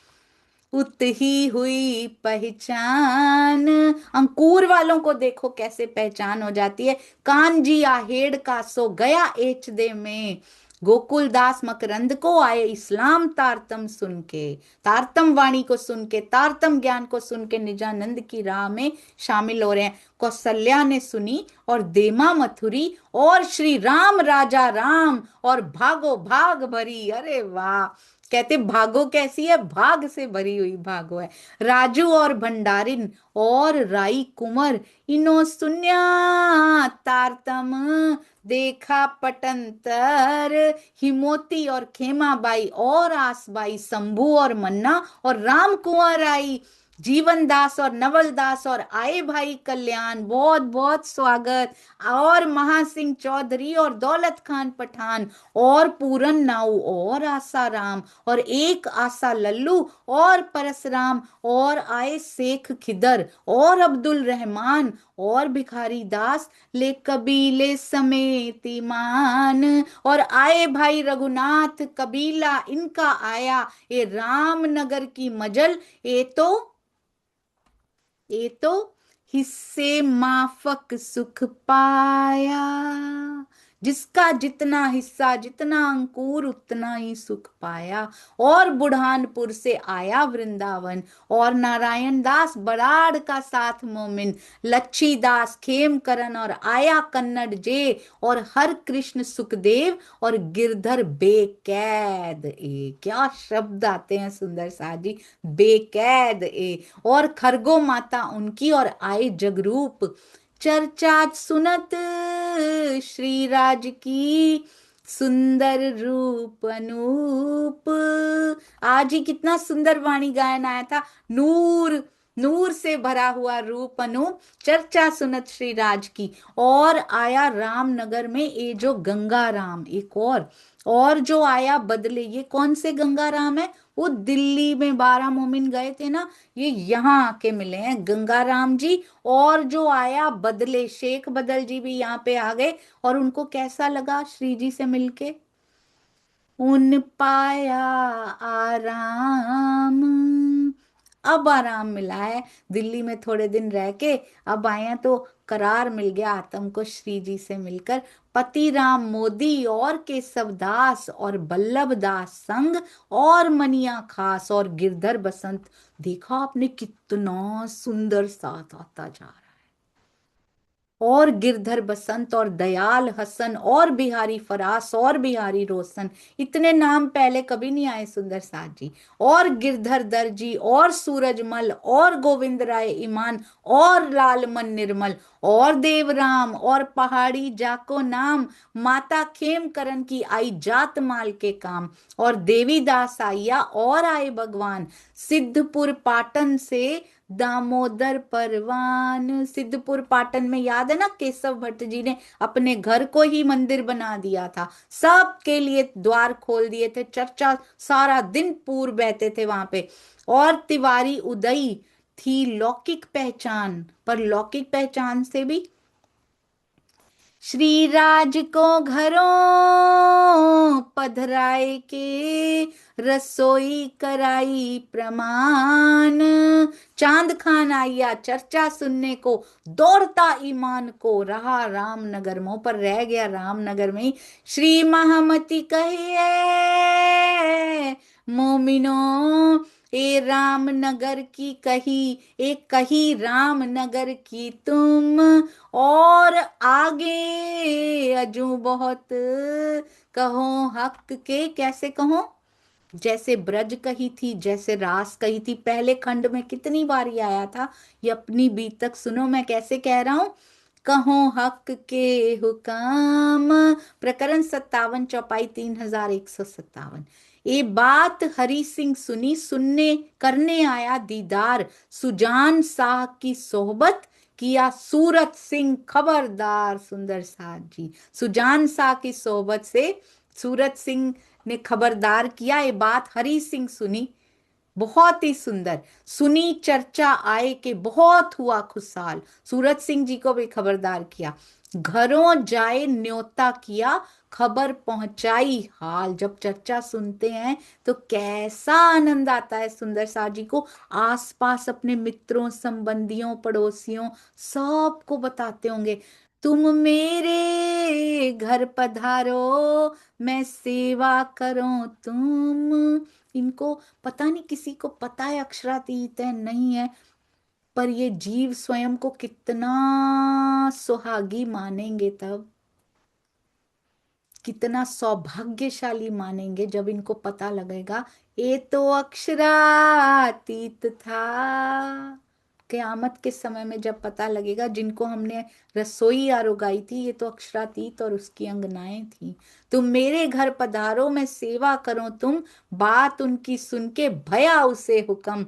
A: उतही हुई पहचान। अंकुर वालों को देखो कैसे पहचान हो जाती है। कान जी आहेड़ का सो गया एच दे में, गोकुलदास मकरंद को आए इस्लाम तारतम सुन के, तारतम वाणी को सुन के, तारतम ज्ञान को सुन के निजानंद की राह में शामिल हो रहे हैं। कौशल्या ने सुनी और देमा मथुरी, और श्री राम राजा राम, और भागो भाग भरी। अरे वाह, कहते भागो कैसी है? भाग से भरी हुई भागो है। राजू और भंडारिन और राई कुंवर, इनो सुन्या तारतम देखा पटंतर, हिमोती और खेमाबाई और आसबाई, शंभू और मन्ना और राम कुंवर आई, जीवन दास और नवल दास और आए भाई कल्याण, बहुत बहुत स्वागत। और महासिंह चौधरी और दौलत खान पठान और पूरन नाऊ और आसाराम और एक आसा लल्लू और परसराम, और आए शेख खिदर और अब्दुल रहमान और भिखारी दास ले कबीले समेत ईमान, और आए भाई रघुनाथ कबीला इनका आया, ये रामनगर की मजल, ये तो हिस्से माफक सुख पाया, जिसका जितना हिस्सा जितना अंकुर उतना ही सुख पाया। और बुढ़ानपुर से आया वृंदावन, और नारायण दास बराड़ का साथ मोमिन, लच्छी दास खेमकरन और आया कन्नड़ जे, और हर कृष्ण सुखदेव और गिरधर बेकैद। क्या शब्द आते हैं सुंदर साजी, बेकैद और खरगो माता उनकी, और आए जगरूप, चर्चा सुनत श्री राज की, सुंदर रूप अनूप। आज ही कितना सुंदर वाणी गायन आया था, नूर नूर से भरा हुआ रूप अनूप, चर्चा सुनत श्री राज की। और आया रामनगर में ये जो गंगा राम, एक और जो आया बदले, ये कौन से गंगा राम है? वो दिल्ली में 12 मोमिन गए थे ना, ये यहाँ आके मिले हैं गंगा राम जी। और जो आया बदले, शेख बदल जी भी यहाँ पे आ गए, और उनको कैसा लगा श्री जी से मिलके? उन पाया आराम, अब आराम मिला है, दिल्ली में थोड़े दिन रह के अब आए हैं तो करार मिल गया आत्म को श्री जी से मिलकर। पति राम मोदी और केशव दास और बल्लभ दास संग और मनिया खास और गिरधर बसंत। देखा आपने कितना सुंदर साथ आता जा रहा है। और गिरधर बसंत और दयाल हसन और बिहारी फरास और बिहारी रोशन, इतने नाम पहले कभी नहीं आए सुंदर साथ जी। और गिरधर दर्जी और सूरजमल और गोविंद राय ईमान और लालमन निर्मल और देवराम और पहाड़ी जाको नाम, माता खेमकरन की आई जात माल के काम, और देवीदास आया और आए भगवान, सिद्धपुर पाटन से दामोदर परवान। सिद्धपुर पाटन में याद है ना, केशव भट्ट जी ने अपने घर को ही मंदिर बना दिया था, सबके लिए द्वार खोल दिए थे, चर्चा सारा दिन पूर बहते थे वहां पे। और तिवारी उदयी थी लौकिक पहचान, पर लौकिक पहचान से भी श्री राज को घरों पधराए के, रसोई कराई प्रमाण। चांद खान आया चर्चा सुनने को, दौड़ता ईमान को, रहा रामनगर मुंह पर रह गया रामनगर में ही। श्री महामती कहिए मोमिनो, ए रामनगर की कही, एक कही रामनगर की तुम, और आगे अजू बहुत कहो हक के। कैसे कहो, जैसे ब्रज कही थी, जैसे रास कही थी, पहले खंड में कितनी बार ये आया था, ये अपनी बीत तक सुनो मैं कैसे कह रहा हूं। कहो हक के हुकाम, प्रकरण 57 चौपाई 3157। ये बात हरि सिंह सुनी, सुनने करने आया दीदार, सुजान शाह की सोहबत किया सूरत सिंह खबरदार। सुंदर साथ जी, सुजान शाह की सोहबत से सूरत सिंह ने खबरदार किया, ये बात हरि सिंह सुनी, बहुत ही सुंदर सुनी चर्चा आए के बहुत हुआ खुशहाल। सूरत सिंह जी को भी खबरदार किया, घरों जाए न्योता किया, खबर पहुंचाई हाल। जब चर्चा सुनते हैं तो कैसा आनंद आता है सुंदर सा जी को, आसपास अपने मित्रों संबंधियों पड़ोसियों सबको बताते होंगे, तुम मेरे घर पधारो मैं सेवा करूं तुम। इनको पता नहीं, किसी को पता है अक्षरातीत है नहीं है, पर ये जीव स्वयं को कितना सुहागी मानेंगे, तब कितना सौभाग्यशाली मानेंगे जब इनको पता लगेगा ये तो अक्षरातीत था। कयामत के समय में जब पता लगेगा जिनको हमने रसोई आरोगाई थी ये तो अक्षरातीत और उसकी अंगनाएं थी। तुम मेरे घर पधारो मैं सेवा करूं तुम, बात उनकी सुन के भया उसे हुक्म।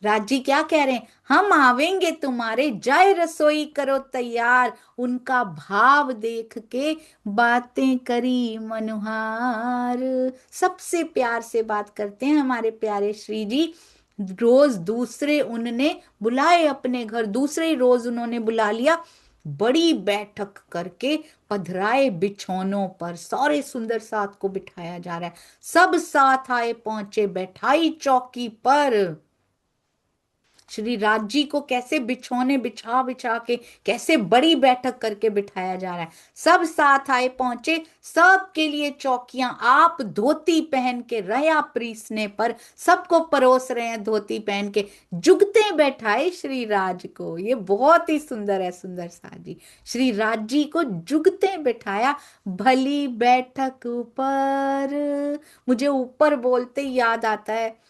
A: राजी क्या कह रहे हैं, हम आवेंगे तुम्हारे, जाए रसोई करो तैयार। उनका भाव देख के बातें करी मनुहार, सबसे प्यार से बात करते हैं हमारे प्यारे श्री जी। रोज दूसरे उनने बुलाए अपने घर, दूसरे रोज उन्होंने बुला लिया, बड़ी बैठक करके पधराए बिछौनों पर, सारे सुंदर साथ को बिठाया जा रहा है, सब साथ आए पहुंचे बैठाई चौकी पर। श्री राज जी को कैसे बिछौने बिछा बिछा के, कैसे बड़ी बैठक करके बिठाया जा रहा है, सब साथ आए पहुंचे, सबके लिए चौकियां, आप धोती पहन के रया प्रीसने पर, सबको परोस रहे हैं धोती पहन के, जुगते बैठाए श्री राज को। ये बहुत ही सुंदर है सुंदर सा जी, श्री राज जी को जुगते बैठाया, भली बैठक ऊपर। मुझे ऊपर बोलते ही याद आता है,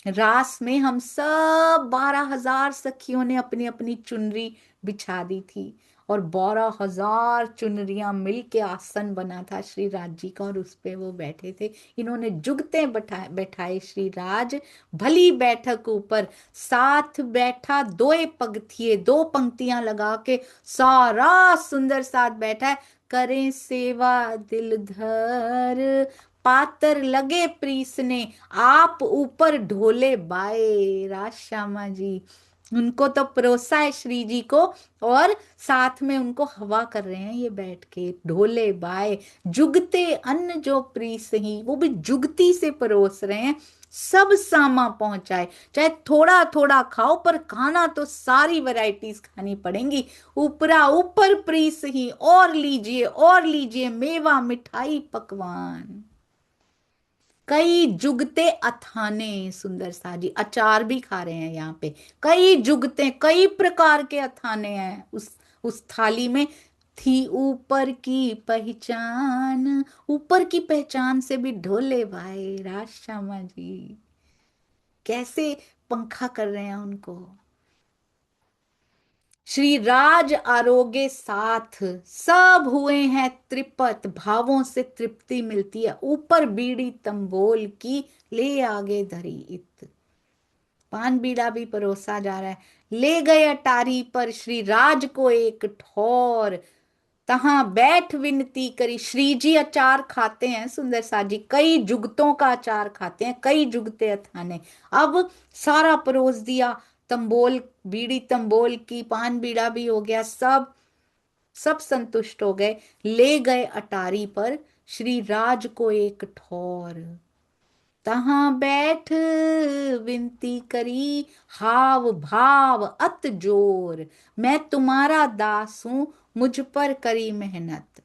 A: रास में हम सब 12,000 सखियों ने अपनी अपनी चुनरी बिछा दी थी, और 12,000 चुनरियां मिलके आसन बना था श्री राज जी का, और उस पे वो बैठे थे। इन्होंने जुगते बैठाए बैठाए श्री राज, भली बैठक ऊपर, साथ बैठा दोए पगथिए, दो पंक्तियां लगा के सारा सुंदर साथ बैठा है, करें सेवा दिल धर, पातर लगे प्रीसने, आप ऊपर ढोले बाए। राज श्यामा जी, उनको तो परोसा है श्री जी को, और साथ में उनको हवा कर रहे हैं ये बैठ के, ढोले बाए जुगते अन्न जो प्रीस ही, वो भी जुगती से परोस रहे हैं, सब सामा पहुंचाए। चाहे थोड़ा थोड़ा खाओ, पर खाना तो सारी वैरायटीज खानी पड़ेंगी। ऊपरा ऊपर प्रीस ही, और लीजिए मेवा मिठाई पकवान। कई जुगते अथाने, सुंदर सा जी अचार भी खा रहे हैं यहाँ पे। कई जुगते, कई प्रकार के अथाने हैं उस थाली में। थी ऊपर की पहचान, ऊपर की पहचान से भी ढोले भाई राज श्यामा जी कैसे पंखा कर रहे हैं उनको। श्री राज आरोग्य साथ, सब हुए हैं त्रिपत, भावों से तृप्ति मिलती है। ऊपर बीड़ी तंबोल की, ले आगे धरी इत, पान बीड़ा भी परोसा जा रहा है। ले गए अटारी पर श्री राज को एक ठौर, तहां बैठ विनती करी। श्री जी अचार खाते हैं सुंदर सा जी, कई जुगतों का अचार खाते हैं, कई जुगते अथाने। अब सारा परोस दिया, तंबोल, बीड़ी तंबोल की, पान बीड़ा भी हो गया, सब सब संतुष्ट हो गए। ले गए अटारी पर श्री राज को एक ठौर, तहां बैठ विनती करी। हाव भाव अत जोर, मैं तुम्हारा दास हूं, मुझ पर करी मेहनत।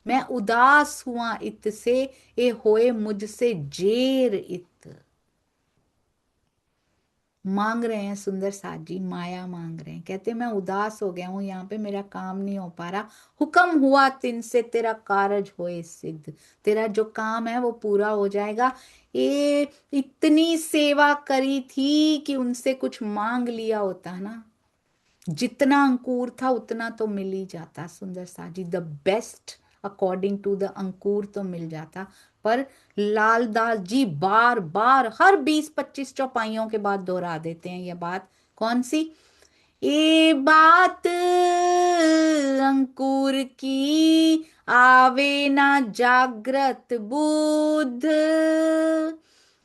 A: मैं उदास हुआ इत से, ए होए मुझसे जेर इत। मांग रहे हैं सुंदर साथ जी, माया मांग रहे हैं। कहते मैं उदास हो गया हूं, यहाँ पे मेरा काम नहीं हो पा रहा। हुक्म हुआ तिन से, तेरा कारज होए सिद्ध, तेरा जो काम है वो पूरा हो जाएगा। ये इतनी सेवा करी थी कि उनसे कुछ मांग लिया होता ना, जितना अंकुर था उतना तो मिल ही जाता सुंदर सा जी। The best according to the Ankur तो मिल जाता। पर लालदास जी बार बार हर 20-25 चौपाइयों के बाद दोहरा देते हैं ये बात। कौन सी? ये बात अंकुर की, आवे ना जागृत बुद्ध,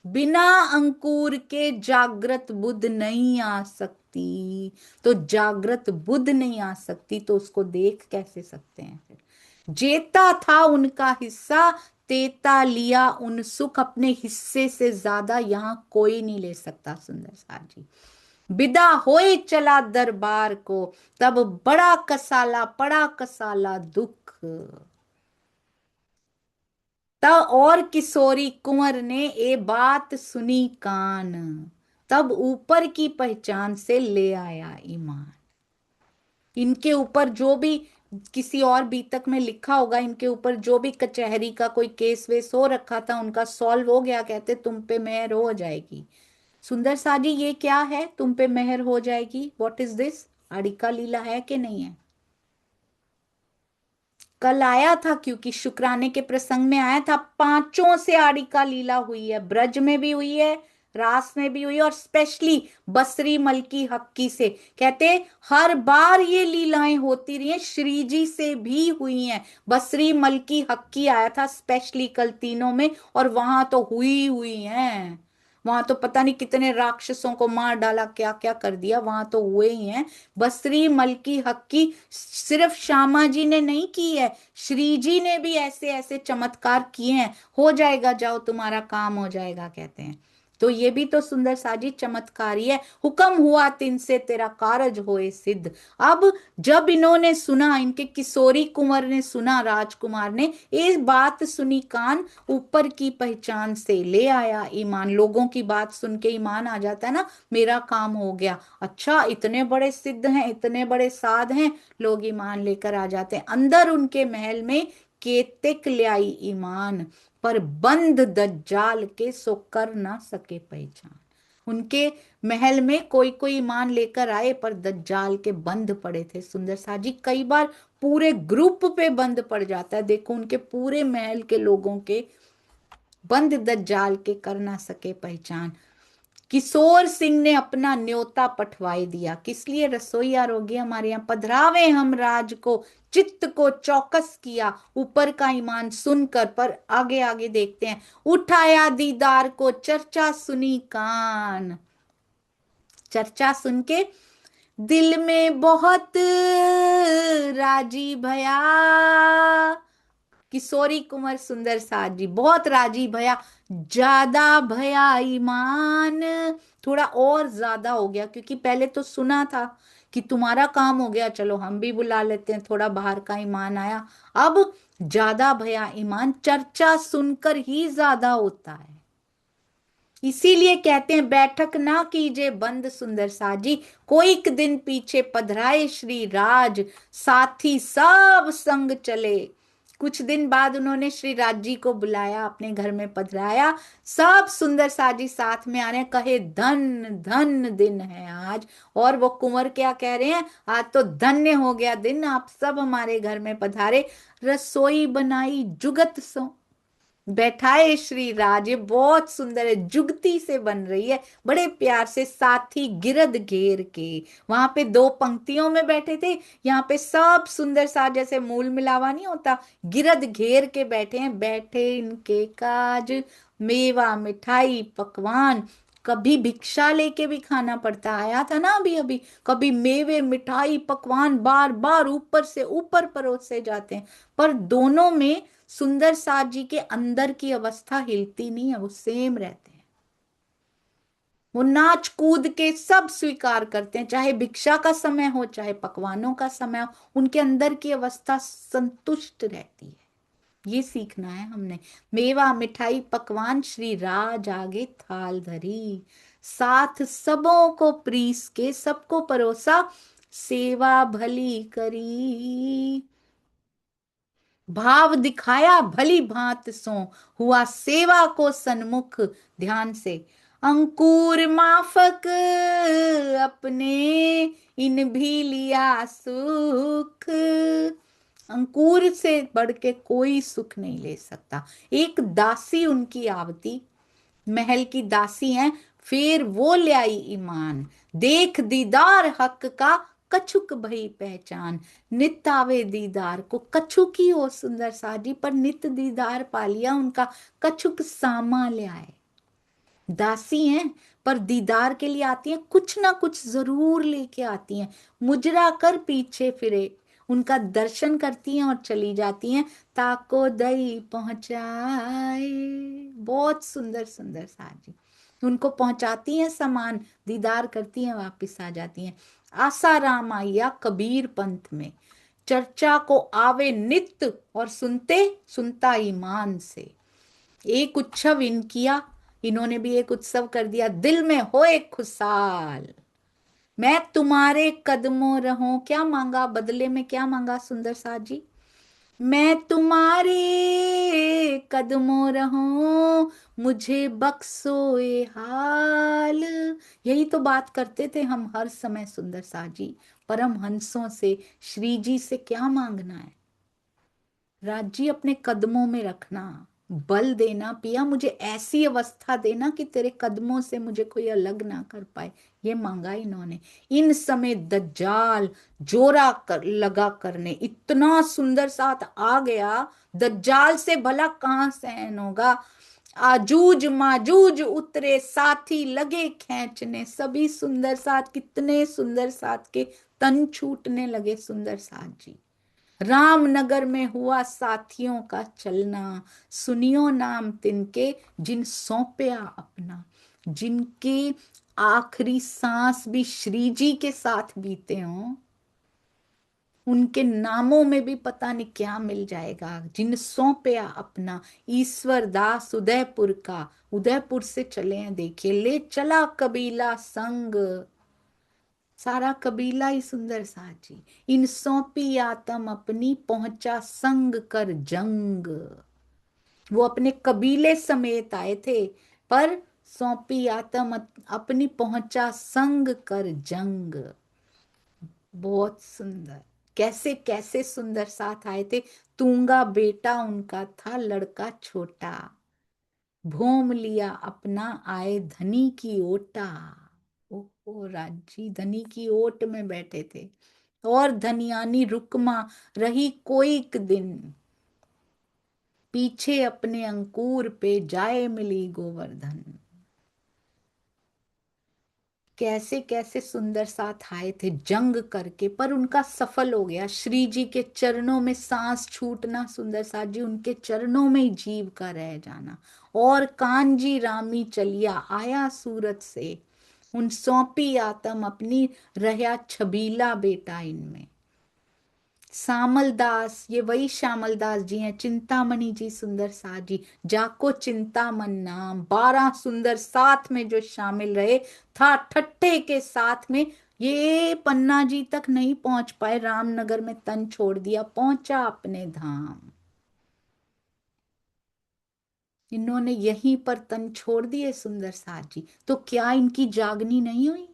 A: बिना अंकुर के जागृत बुद्ध नहीं आ सकती। तो जागृत बुद्ध नहीं आ सकती तो उसको देख कैसे सकते हैं फिर? जेता था उनका हिस्सा, तेता लिया उन सुख, अपने हिस्से से ज्यादा यहां कोई नहीं ले सकता सुंदर सा जी। विदा होए चला दरबार को, तब बड़ा कसाला पड़ा कसाला दुख। तब और किशोरी कुंवर ने ये बात सुनी कान, तब ऊपर की पहचान से ले आया ईमान। इनके ऊपर जो भी किसी और बीतक में लिखा होगा, इनके ऊपर जो भी कचहरी का कोई केस वेस हो रखा था उनका सॉल्व हो गया। कहते तुम पे मेहर हो जाएगी। सुंदर सा जी ये क्या है, तुम पे मेहर हो जाएगी? What is this? अड़िका लीला है कि नहीं है? कल आया था, क्योंकि शुक्राने के प्रसंग में आया था। पांचों से आड़िका लीला हुई है, ब्रज में भी हुई है, रास में भी हुई है, और स्पेशली बसरी मलकी हक्की से। कहते हर बार ये लीलाएं होती रही हैं, श्री जी से भी हुई हैं। बसरी मलकी हक्की आया था स्पेशली कल तीनों में, और वहां तो हुई हुई हैं। वहां तो पता नहीं कितने राक्षसों को मार डाला, क्या क्या कर दिया, वहां तो हुए ही हैं। बसरी मलकी हक्की सिर्फ श्यामा जी ने नहीं की है, श्री जी ने भी ऐसे ऐसे चमत्कार किए हैं। हो जाएगा, जाओ तुम्हारा काम हो जाएगा कहते हैं। तो ये भी तो सुंदर साजी चमत्कारी है। हुक्म हुआ तिन से, तेरा कारज होए सिद्ध। अब जब इन्होंने सुना, इनके किशोरी कुंवर ने सुना, राजकुमार ने ये बात सुनी कान, ऊपर की पहचान से ले आया ईमान। लोगों की बात सुन के ईमान आ जाता है ना, मेरा काम हो गया। अच्छा इतने बड़े सिद्ध हैं, इतने बड़े साध हैं, लोग ईमान लेकर आ जाते हैं। अंदर उनके महल में केतिक ले आई ईमान, पर बंद दज्जाल के सो कर ना सके पहचान। उनके महल में कोई कोई ईमान लेकर आए, पर दज्जाल के बंद पड़े थे सुंदर साजी। कई बार पूरे ग्रुप पे बंद पड़ जाता है, देखो उनके पूरे महल के लोगों के बंद दज्जाल के कर ना सके पहचान। किशोर सिंह ने अपना न्योता पठवाई दिया। किस लिए? रसोई आरोग्य हमारे यहाँ पधरावे हम राज को, चित्त को चौकस किया। ऊपर का ईमान सुनकर, पर आगे आगे देखते हैं। उठाया दीदार को, चर्चा सुनी कान, चर्चा सुन के दिल में बहुत राजी भया, किशोरी कुंवर सुंदर साज जी बहुत राजी भया, ज्यादा भया ईमान, थोड़ा और ज्यादा हो गया, क्योंकि पहले तो सुना था कि तुम्हारा काम हो गया, चलो हम भी बुला लेते हैं, थोड़ा बाहर का ईमान आया। अब ज्यादा भया ईमान, चर्चा सुनकर ही ज्यादा होता है। इसीलिए कहते हैं बैठक ना कीजिए बंद सुंदर साजी, कोई एक दिन पीछे पधराए श्री राज, साथी सब संग चले। कुछ दिन बाद उन्होंने श्री राज जी को बुलाया, अपने घर में पधराया, सब सुंदर साजी साथ में आ रहे हैं, कहे धन धन दिन है आज। और वो कुंवर क्या कह रहे हैं, आज तो धन्य हो गया दिन, आप सब हमारे घर में पधारे। रसोई बनाई जुगत सो, बैठाए श्री राज, ये बहुत सुंदर है, जुगती से बन रही है, बड़े प्यार से, साथी गिरद घेर के। वहां पे दो पंक्तियों में बैठे थे, यहाँ पे सब सुंदर सा, जैसे मूल मिलावा नहीं होता, गिरद घेर के बैठे हैं। बैठे इनके काज, मेवा मिठाई पकवान, कभी भिक्षा लेके भी खाना पड़ता, आया था ना अभी अभी, कभी मेवे मिठाई पकवान बार बार ऊपर से ऊपर परोसे जाते हैं। पर दोनों में सुंदर साज जी के अंदर की अवस्था हिलती नहीं है, वो सेम रहते हैं। वो नाच कूद के सब स्वीकार करते हैं, चाहे भिक्षा का समय हो चाहे पकवानों का समय हो, उनके अंदर की अवस्था संतुष्ट रहती है। ये सीखना है हमने। मेवा मिठाई पकवान श्री राज आगे थाल धरी, साथ सबों को प्रीस के सबको परोसा, सेवा भली करी। भाव दिखाया भली भांत सो, हुआ सेवा को सन्मुख ध्यान से। अंकुर माफक अपने, इन भी लिया सुख। अंकुर से बढ़ के कोई सुख नहीं ले सकता। एक दासी उनकी आवती, महल की दासी हैं, फिर वो ले आई ईमान, देख दीदार हक का, कछुक भई पहचान। नित आवे दीदार को, कछुक ही हो सुंदर साजी, पर नित दीदार पा लिया उनका, कछुक सामा ले आए। दासी हैं पर दीदार के लिए आती हैं, कुछ ना कुछ जरूर लेके आती हैं, मुजरा कर पीछे फिरे, उनका दर्शन करती हैं और चली जाती हैं, ताको दई पहुंचाए। बहुत सुंदर सुंदर साजी, उनको पहुंचाती हैं सामान, दीदार करती हैं, वापिस आ जाती हैं। आसाराम आया कबीर पंथ में, चर्चा को आवे नित्य, और सुनते सुनता ईमान से। एक उत्सव इन किया, इन्होंने भी एक उत्सव कर दिया, दिल में होए खुशहाल, मैं तुम्हारे कदमों रहूं। क्या मांगा बदले में, क्या मांगा सुंदर साज जी, मैं तुम्हारे कदमों रहूं, मुझे बख्शो ये हाल। यही तो बात करते थे हम हर समय सुंदर साज जी, परम हंसों से, श्री जी से क्या मांगना है, राज्य अपने कदमों में रखना, बल देना, पिया मुझे ऐसी अवस्था देना कि तेरे कदमों से मुझे कोई अलग ना कर पाए। ये मांगा इन्होंने। इन समय दज्जाल जोरा कर लगा करने, इतना सुंदर साथ आ गया, दज्जाल से भला कहां सहन होगा। आजूज माजूज उतरे, साथी लगे खींचने, सभी सुंदर साथ, कितने सुंदर साथ के तन छूटने लगे सुंदर साथ जी। रामनगर में हुआ साथियों का चलना, सुनियो नाम तिनके जिन सौंपया अपना, जिनके आखिरी सांस भी श्री जी के साथ बीते हों, उनके नामों में भी पता नहीं क्या मिल जाएगा, जिन सौंपया अपना। ईश्वर दास उदयपुर का, उदयपुर से चले हैं, देखिए ले चला कबीला संग, सारा कबीला ही सुंदर साजी। इन सौंपी आत्म अपनी, पहुंचा संग कर जंग। वो अपने कबीले समेत आए थे, पर सौंपी आत्म अपनी, पहुंचा संग कर जंग। बहुत सुंदर, कैसे कैसे सुंदर साथ आए थे। तूंगा बेटा उनका था, लड़का छोटा, भोम लिया अपना, आए धनी की ओटा। ओहो राजी धनी की ओट में बैठे थे, और धनियानी रुकमा रही कोई दिन, पीछे अपने अंकुर पे जाए मिली गोवर्धन। कैसे कैसे सुंदर साथ आए थे जंग करके, पर उनका सफल हो गया। श्री जी के चरणों में सांस छूटना सुंदर साथ जी, उनके चरणों में ही जीव का रह जाना। और कांजी रामी चलिया आया सूरत से, उन सौंपी आत्म अपनी, रहा छबीला बेटा इनमें। श्यामल दास, ये वही श्यामल दास जी हैं, चिंतामणि जी सुंदर साथ जी, जाको चिंतामन नाम, 12 सुंदर साथ में जो शामिल रहे, था ठट्ठे के साथ में। ये पन्ना जी तक नहीं पहुंच पाए, रामनगर में तन छोड़ दिया, पहुंचा अपने धाम। इन्होंने यहीं पर तन छोड़ दिए सुंदर साथ जी, तो क्या इनकी जागनी नहीं हुई?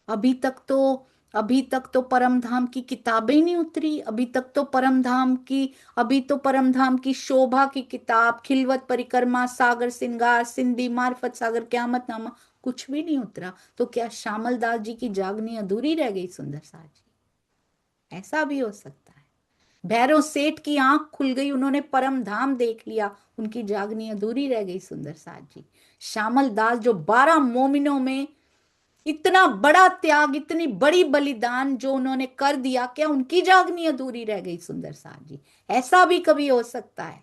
A: अभी तक तो अभी तक तो परम धाम की किताबें नहीं उतरी, अभी तक तो परम धाम की, अभी तो परम धाम की शोभा की किताब, खिलवत परिक्रमा, सागर सिंगार, सिंधी मार्फत सागर, क्यामतनामा, कुछ भी नहीं उतरा। तो क्या श्यामल दास जी की जागनी अधूरी रह गई सुंदर साथ जी? ऐसा भी हो सकता है। भैरव सेठ की आंख खुल गई, उन्होंने परम धाम देख लिया, उनकी जागनी अधूरी रह गई सुंदर साथ जी। श्यामल दास जो 12 मोमिनों में इतना बड़ा त्याग, इतनी बड़ी बलिदान जो उन्होंने कर दिया, क्या उनकी जागनी अधूरी रह गई सुंदर साथ जी? ऐसा भी कभी हो सकता है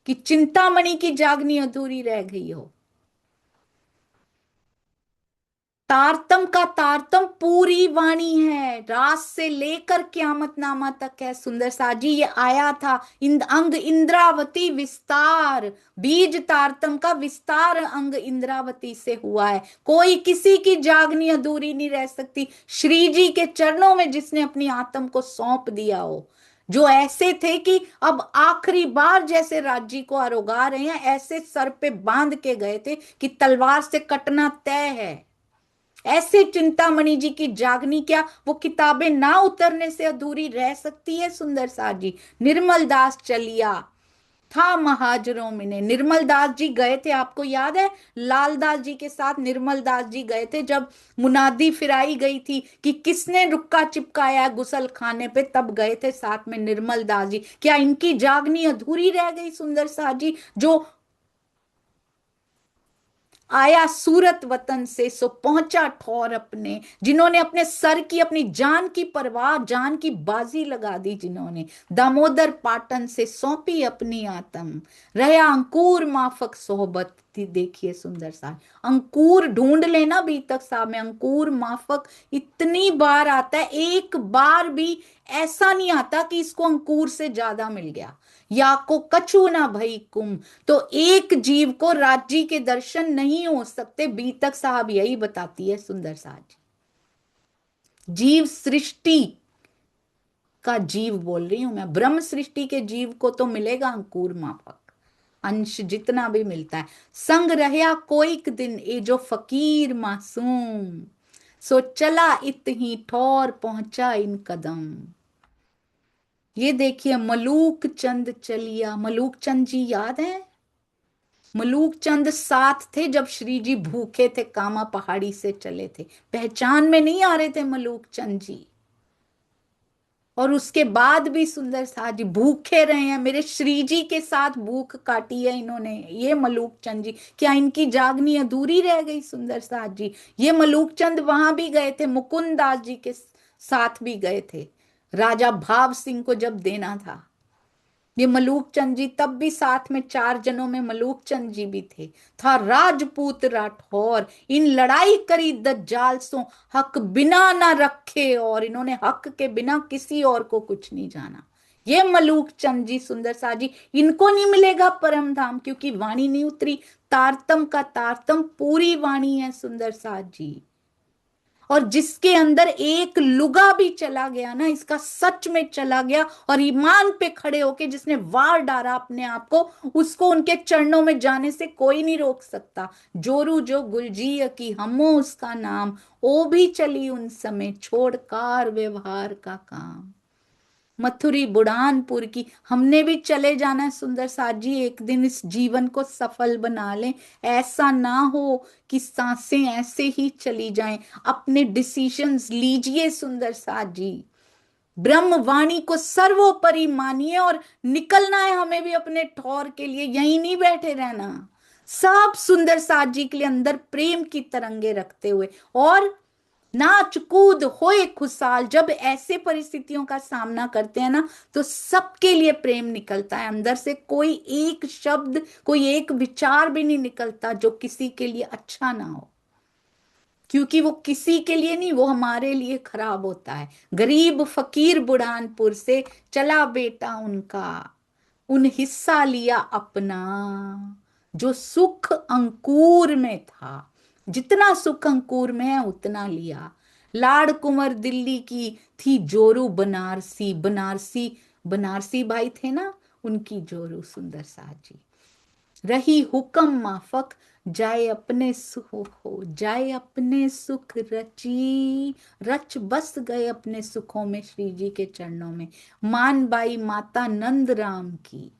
A: कि चिंतामणि की जागनी अधूरी रह गई हो? तारतम का तारतम पूरी वाणी है, रास से लेकर क्यामतनामा तक है सुंदर साथ जी। ये आया था अंग इंद्रावती विस्तार, बीज तारतम का विस्तार अंग इंद्रावती से हुआ है। कोई किसी की जागनी अधूरी नहीं रह सकती। श्री जी के चरणों में जिसने अपनी आत्म को सौंप दिया हो, जो ऐसे थे कि अब आखिरी बार जैसे राज्य को आरोगा रहे हैं, ऐसे सर पे बांध के गए थे कि तलवार से कटना तय है। ऐसे चिंतामणि जी की जागनी क्या वो किताबें ना उतरने से अधूरी रह सकती है सुंदर साथ जी? निर्मल दास चलिया था महाजरों में ने, निर्मल दास जी गए थे, आपको याद है? लाल दास जी के साथ निर्मल दास जी गए थे, जब मुनादी फिराई गई थी कि किसने रुक्का चिपकाया गुसल खाने पे, तब गए थे साथ में निर्मल दास जी। क्या इनकी जागनी अधूरी रह गई सुंदर साथ जी? जो आया सूरत वतन से सो पहुंचा ठौर अपने, जिन्होंने अपने सर की, अपनी जान की परवाह, जान की बाजी लगा दी, जिन्होंने दामोदर पाटन से सौंपी अपनी आत्म, रहा अंकुर माफक सोहबत थी। देखिए सुंदर सा अंकुर ढूंढ लेना बीतक साहब में, अंकुर माफक इतनी बार आता है, एक बार भी ऐसा नहीं आता कि इसको अंकुर से ज्यादा मिल गया। या को कछु ना भई कुम, तो एक जीव को राज्य के दर्शन नहीं हो सकते, बीतक साहब यही बताती है सुंदर साहब जी। जीव सृष्टि का जीव बोल रही हूं मैं, ब्रह्म सृष्टि के जीव को तो मिलेगा अंकुर माफक, अंश जितना भी मिलता है। संग रहया कोई दिन ए जो फकीर मासूम, सो चला इत ही ठौर पहुंचा इन कदम। ये देखिए मलूक चंद चलिया, मलूक चंद जी याद है? मलूक चंद साथ थे जब श्री जी भूखे थे, कामा पहाड़ी से चले थे, पहचान में नहीं आ रहे थे मलूक चंद जी। और उसके बाद भी सुंदर साथ जी भूखे रहे हैं, मेरे श्री जी के साथ भूख काटी है इन्होंने, ये मलूक चंद जी। क्या इनकी जागनी अधूरी रह गई सुंदर साथ जी? ये मलूक चंद वहां भी गए थे, मुकुंद दास जी के साथ भी गए थे, राजा भाव सिंह को जब देना था। ये मलूक चंद जी तब भी साथ में, 4 जनों में मलूक चंद जी भी थे। था राजपूत राठौर, इन लड़ाई करी दज्जाल सो, हक बिना ना रखे, और इन्होंने हक के बिना किसी और को कुछ नहीं जाना। ये मलूक चंद जी सुंदर सा जी, इनको नहीं मिलेगा परम धाम, क्योंकि वाणी नहीं उतरी। तारतम का तारतम पूरी वाणी है सुंदर सा जी। और जिसके अंदर एक लुगा भी चला गया ना, इसका सच में चला गया, और ईमान पे खड़े होके जिसने वार डाला अपने आप को, उसको उनके चरणों में जाने से कोई नहीं रोक सकता। जोरू जो गुलजी की हमो उसका नाम, ओ भी चली उन समय छोड़ कार व्यवहार का काम। मथुरी बुढ़ानपुर की, हमने भी चले जाना है सुंदर साथ जी, एक दिन इस जीवन को सफल बना लें। ऐसा ना हो कि सांसें ऐसे ही चली जाएं। अपने डिसीजंस लीजिए सुंदर साथ जी, ब्रह्म वाणी को सर्वोपरि मानिए, और निकलना है हमें भी अपने ठौर के लिए, यहीं नहीं बैठे रहना। सब सुंदर साथ जी के लिए अंदर प्रेम की तरंगे रखते हुए, और नाच कूद होए खुशहाल। जब ऐसे परिस्थितियों का सामना करते हैं ना, तो सबके लिए प्रेम निकलता है अंदर से। कोई एक शब्द, कोई एक विचार भी नहीं निकलता जो किसी के लिए अच्छा ना हो, क्योंकि वो किसी के लिए नहीं, वो हमारे लिए खराब होता है। गरीब फकीर बुढ़ानपुर से चला बेटा उनका, उन हिस्सा लिया अपना, जो सुख अंकुर में था। जितना सुख अंकुर में है उतना लिया। लाड़ कुंवर दिल्ली की थी जोरू बनारसी, बनारसी, बनारसी भाई थे ना, उनकी जोरू सुंदर साथ जी। रही हुक्म माफक, जाए अपने सुख हो, जाए अपने सुख रची, रच बस गए अपने सुखों में श्री जी के चरणों में। मान बाई माता नंद राम की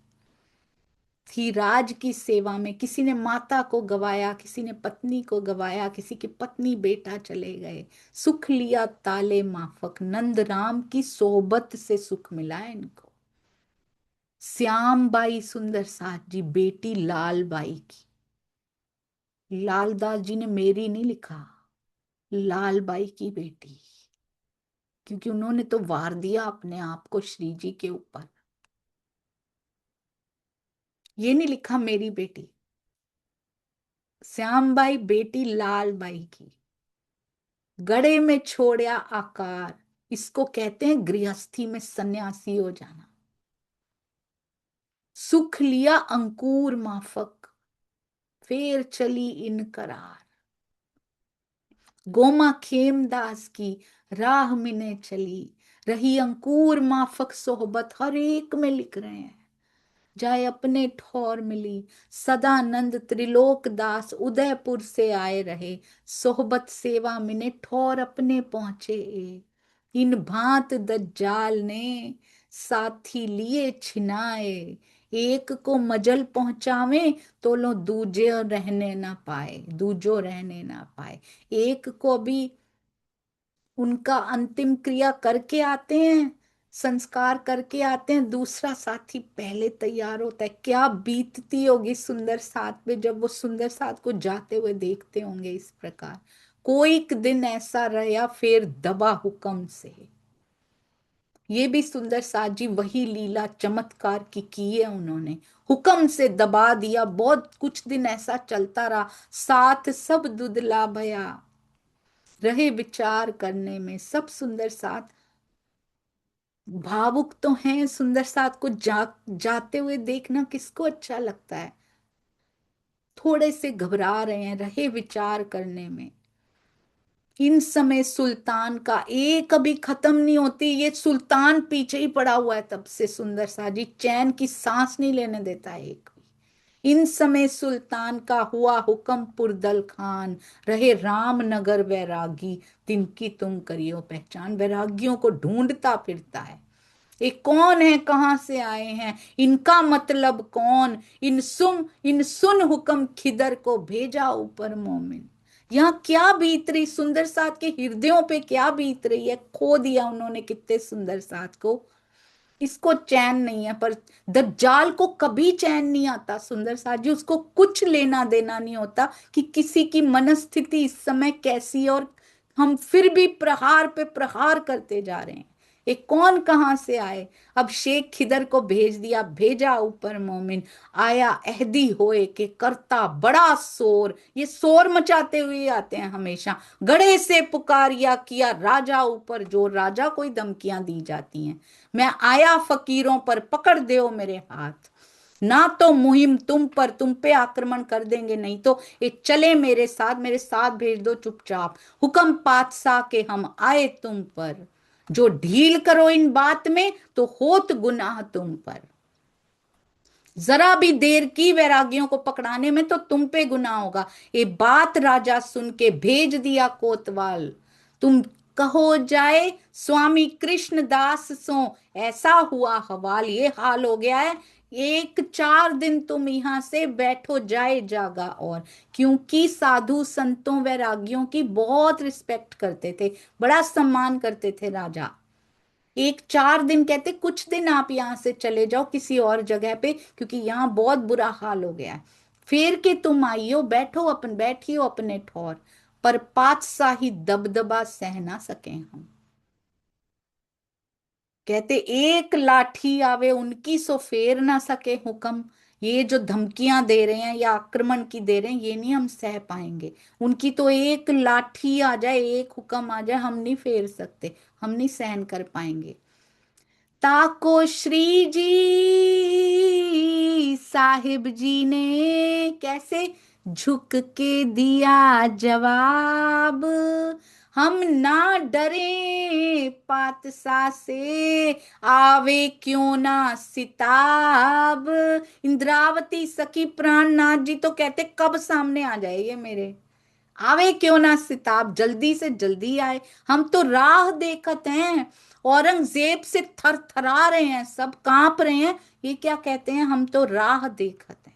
A: थी राज की सेवा में। किसी ने माता को गवाया, किसी ने पत्नी को गवाया, किसी की पत्नी बेटा चले गए, सुख लिया ताले माफक। नंद राम की सोहबत से सुख मिला है इनको। श्याम बाई सुंदर साथ जी बेटी लाल बाई की, लालदास जी ने मेरी नहीं लिखा, लाल बाई की बेटी, क्योंकि उन्होंने तो वार दिया अपने आप को श्री जी के ऊपर। ये नहीं लिखा मेरी बेटी, श्याम बाई बेटी लाल बाई की, गड़े में छोड़ा आकार। इसको कहते हैं गृहस्थी में सन्यासी हो जाना। सुख लिया अंकुर माफक, फेर चली इन करार। गोमा खेमदास की राह मिने चली, रही अंकुर माफक सोहबत। हर एक में लिख रहे हैं, जाए अपने ठौर मिली। सदानंद त्रिलोक दास उदयपुर से आए रहे, सोहबत सेवा मिने ठौर अपने पहुंचे एक। इन भांत दज्जाल ने साथी लिए छिनाए, एक को मजल पहुंचावे तो लो दूजे रहने ना पाए, दूजो रहने ना पाए। एक को भी उनका अंतिम क्रिया करके आते हैं, संस्कार करके आते हैं, दूसरा साथी पहले तैयार होता है। क्या बीतती होगी सुंदर साथ पे जब वो सुंदर साथ को जाते हुए देखते होंगे इस प्रकार। कोई एक दिन ऐसा रहा फिर दबा हुक्म से। ये भी सुंदर साथ जी वही लीला चमत्कार की है उन्होंने। हुक्म से दबा दिया, बहुत कुछ दिन ऐसा चलता रहा। साथ सब दुधला भया, रहे विचार करने में। सब सुंदर साथ भावुक तो हैं, सुंदर साथ को जाते हुए देखना किसको अच्छा लगता है। थोड़े से घबरा रहे हैं, रहे विचार करने में। इन समय सुल्तान का एक कभी खत्म नहीं होती, ये सुल्तान पीछे ही पड़ा हुआ है तब से। सुंदर सा जी चैन की सांस नहीं लेने देता है एक भी। इन समय सुल्तान का हुआ हुक्म पुरदल खान, रहे रामनगर वैरागी, तिनकी तुम करियो पहचान। वैरागियों को ढूंढता फिरता है, ये कौन है, कहां से आए हैं, इनका मतलब कौन। इन सुन हुक्म खिदर को भेजा ऊपर मोमिन। यहाँ क्या बीत रही सुंदर साथ के हृदयों पे, क्या बीत रही है। खो दिया उन्होंने कितने सुंदर साथ को, इसको चैन नहीं है। पर दज्जाल को कभी चैन नहीं आता सुंदर साथ जी, उसको कुछ लेना देना नहीं होता कि किसी की मनस्थिति इस समय कैसी है। और हम फिर भी प्रहार पे प्रहार करते जा रहे हैं। ये कौन कहां से आए। अब शेख खिदर को भेज दिया, भेजा ऊपर मोमिन। आया अहदी होए के करता बड़ा शोर, ये शोर मचाते हुए आते हैं हमेशा। गड़े से पुकारिया किया राजा ऊपर जोर, राजा कोई धमकियां दी जाती हैं। मैं आया फकीरों पर पकड़ दो मेरे हाथ, ना तो मुहिम तुम पर, तुम पे आक्रमण कर देंगे, नहीं तो ये चले मेरे साथ, मेरे साथ भेज दो चुपचाप। हुक्म पातशाह के हम आए तुम पर, जो ढील करो इन बात में तो होत गुनाह तुम पर। जरा भी देर की वैरागियों को पकड़ाने में तो तुम पे गुनाह होगा। ये बात राजा सुन के भेज दिया कोतवाल, तुम कहो जाए स्वामी कृष्ण दास सो ऐसा हुआ हवाल। ये हाल हो गया है, एक 4 दिन तुम यहां से बैठो जाए जागा। और क्योंकि साधु संतों वैरागियों की बहुत रिस्पेक्ट करते थे, बड़ा सम्मान करते थे राजा। एक 4 दिन कहते, कुछ दिन आप यहां से चले जाओ किसी और जगह पे, क्योंकि यहाँ बहुत बुरा हाल हो गया है। फेर के तुम आइयो, बैठियो अपने ठौर, पर पातशाही दबदबा सह ना सके हम। कहते एक लाठी आवे उनकी सो फेर ना सके हुक्म। ये जो धमकियां दे रहे हैं या आक्रमण की दे रहे हैं, ये नहीं हम सह पाएंगे। उनकी तो एक लाठी आ जाए, एक हुक्म आ जाए, हम नहीं फेर सकते, हम नहीं सहन कर पाएंगे। ताको श्री जी साहिब जी ने कैसे झुक के दिया जवाब, हम ना डरे पातशाह से, आवे क्यों ना सिताब। इंद्रावती सखी प्राणनाथ जी तो कहते कब सामने आ जाए ये मेरे, आवे क्यों ना सिताब, जल्दी से जल्दी आए। हम तो राह देखत हैं, औरंगजेब से थर थरा रहे हैं, सब कांप रहे हैं। ये क्या कहते हैं, हम तो राह देखत हैं।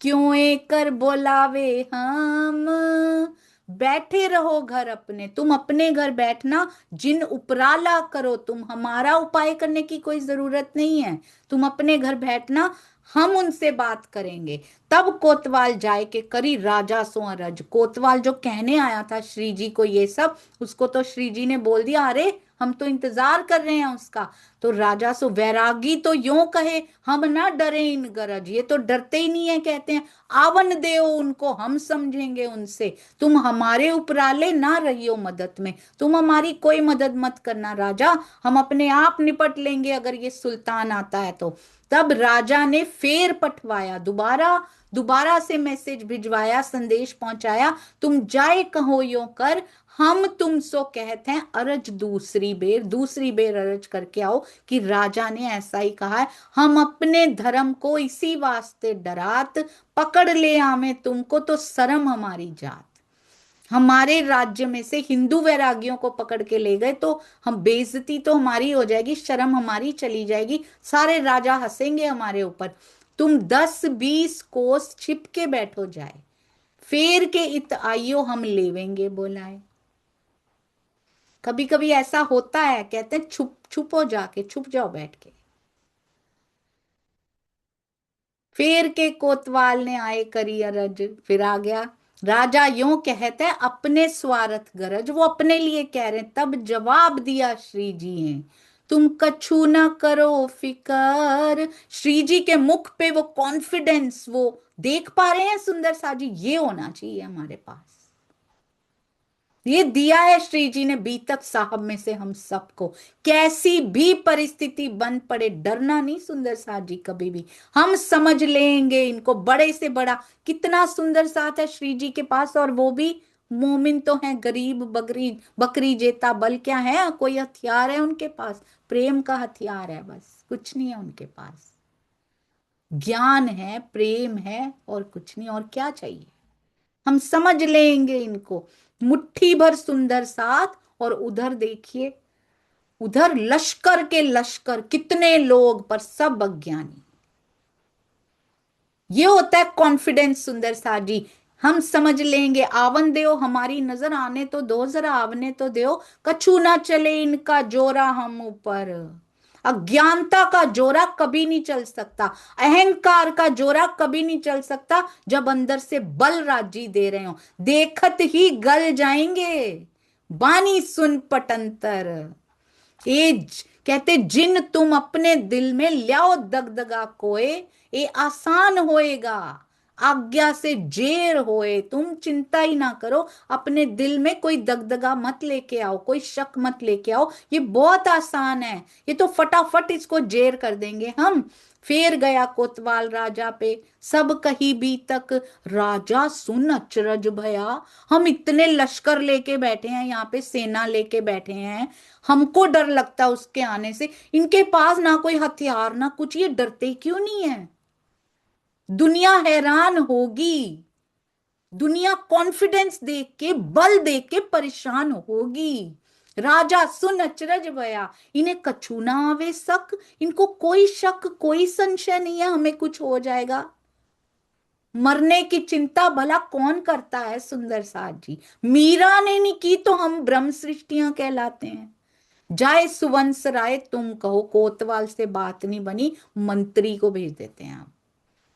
A: क्यों एकर बोलावे हम, बैठे रहो घर अपने, तुम अपने घर बैठना, जिन उपराला करो तुम, हमारा उपाय करने की कोई जरूरत नहीं है। तुम अपने घर बैठना, हम उनसे बात करेंगे। तब कोतवाल जाए के करी राजा सो अरज। कोतवाल जो कहने आया था श्री जी को ये सब, उसको तो श्री जी ने बोल दिया, अरे हम तो इंतजार कर रहे हैं उसका। तो राजा सो वैरागी तो यूं कहे, हम ना डरे इन गरज, ये तो डरते ही नहीं है, कहते हैं आवन देओ उनको, हम समझेंगे उनसे। तुम हमारे उपराले ना रहियो मदद में, तुम हमारी कोई मदद मत करना राजा, हम अपने आप निपट लेंगे अगर ये सुल्तान आता है तो। तब राजा ने फेर पठवाया, दोबारा दोबारा से मैसेज भिजवाया, संदेश पहुंचाया, तुम जाए कहो यो कर, हम तुम सो कहते हैं अरज दूसरी बेर अरज करके आओ कि राजा ने ऐसा ही कहा है। हम अपने धर्म को इसी वास्ते डरात, पकड़ ले आवे तुमको तो शर्म हमारी जात। हमारे राज्य में से हिंदू वैरागियों को पकड़ के ले गए तो हम, बेइज्जती तो हमारी हो जाएगी, शर्म हमारी चली जाएगी, सारे राजा हंसेंगे हमारे ऊपर। तुम 10-20 कोस छिप के बैठो जाए, फेर के इत आइयो हम लेवेंगे बोलाए। कभी कभी ऐसा होता है, कहते हैं छुप छुपो, जाके छुप जाओ बैठ के। फिर के कोतवाल ने आए करी अरज, फिर आ गया राजा यूं कहते हैं अपने स्वार्थ गरज, वो अपने लिए कह रहे हैं। तब जवाब दिया श्री जी ने, तुम कछु ना करो फिकर। श्री जी के मुख पे वो कॉन्फिडेंस, वो देख पा रहे हैं सुंदर सा जी, ये होना चाहिए हमारे पास। ये दिया है श्री जी ने बीतक साहब में से हम सबको। कैसी भी परिस्थिति बन पड़े, डरना नहीं सुंदर साथ जी कभी भी, हम समझ लेंगे इनको, बड़े से बड़ा। कितना सुंदर साथ है श्री जी के पास, और वो भी मोमिन तो है, गरीब बकरी बकरी जेता बल क्या है, कोई हथियार है उनके पास? प्रेम का हथियार है, बस कुछ नहीं है उनके पास। ज्ञान है, प्रेम है, और कुछ नहीं, और क्या चाहिए। हम समझ लेंगे इनको। मुट्ठी भर सुंदर साथ, और उधर देखिए, उधर लश्कर के लश्कर, कितने लोग पर सब अज्ञानी। ये होता है कॉन्फिडेंस सुंदर साथ जी। हम समझ लेंगे, आवन दो, हमारी नजर आने तो दो, जरा आवने तो दो, कछु ना चले इनका जोरा हम ऊपर। अज्ञानता का जोरा कभी नहीं चल सकता, अहंकार का जोरा कभी नहीं चल सकता, जब अंदर से बल राजी दे रहे हो, देखत ही गल जाएंगे। बानी सुन पटंतर, कहते जिन तुम अपने दिल में ल्याओ दगदगा कोए, ये आसान होएगा, आज्ञा से जेर होए। तुम चिंता ही ना करो, अपने दिल में कोई दगदगा मत लेके आओ, कोई शक मत लेके आओ, ये बहुत आसान है, ये तो फटाफट इसको जेर कर देंगे हम। फेर गया कोतवाल राजा पे, सब कही भी तक, राजा सुन अचरज भया। हम इतने लश्कर लेके बैठे हैं यहाँ पे, सेना लेके बैठे हैं, हमको डर लगता है उसके आने से, इनके पास ना कोई हथियार ना कुछ, ये डरते क्यों नहीं है? दुनिया हैरान होगी, दुनिया कॉन्फिडेंस देख के, बल देख के परेशान होगी। राजा सुन अचरज भया, इन्हें कछु ना आवे शक, इनको कोई शक कोई संशय नहीं है हमें कुछ हो जाएगा। मरने की चिंता भला कौन करता है सुंदर साथ जी? मीरा ने नहीं की तो हम ब्रह्म सृष्टियां कहलाते हैं। जाए सुवंश राय, तुम कहो कोतवाल से बात नहीं बनी, मंत्री को भेज देते हैं हम।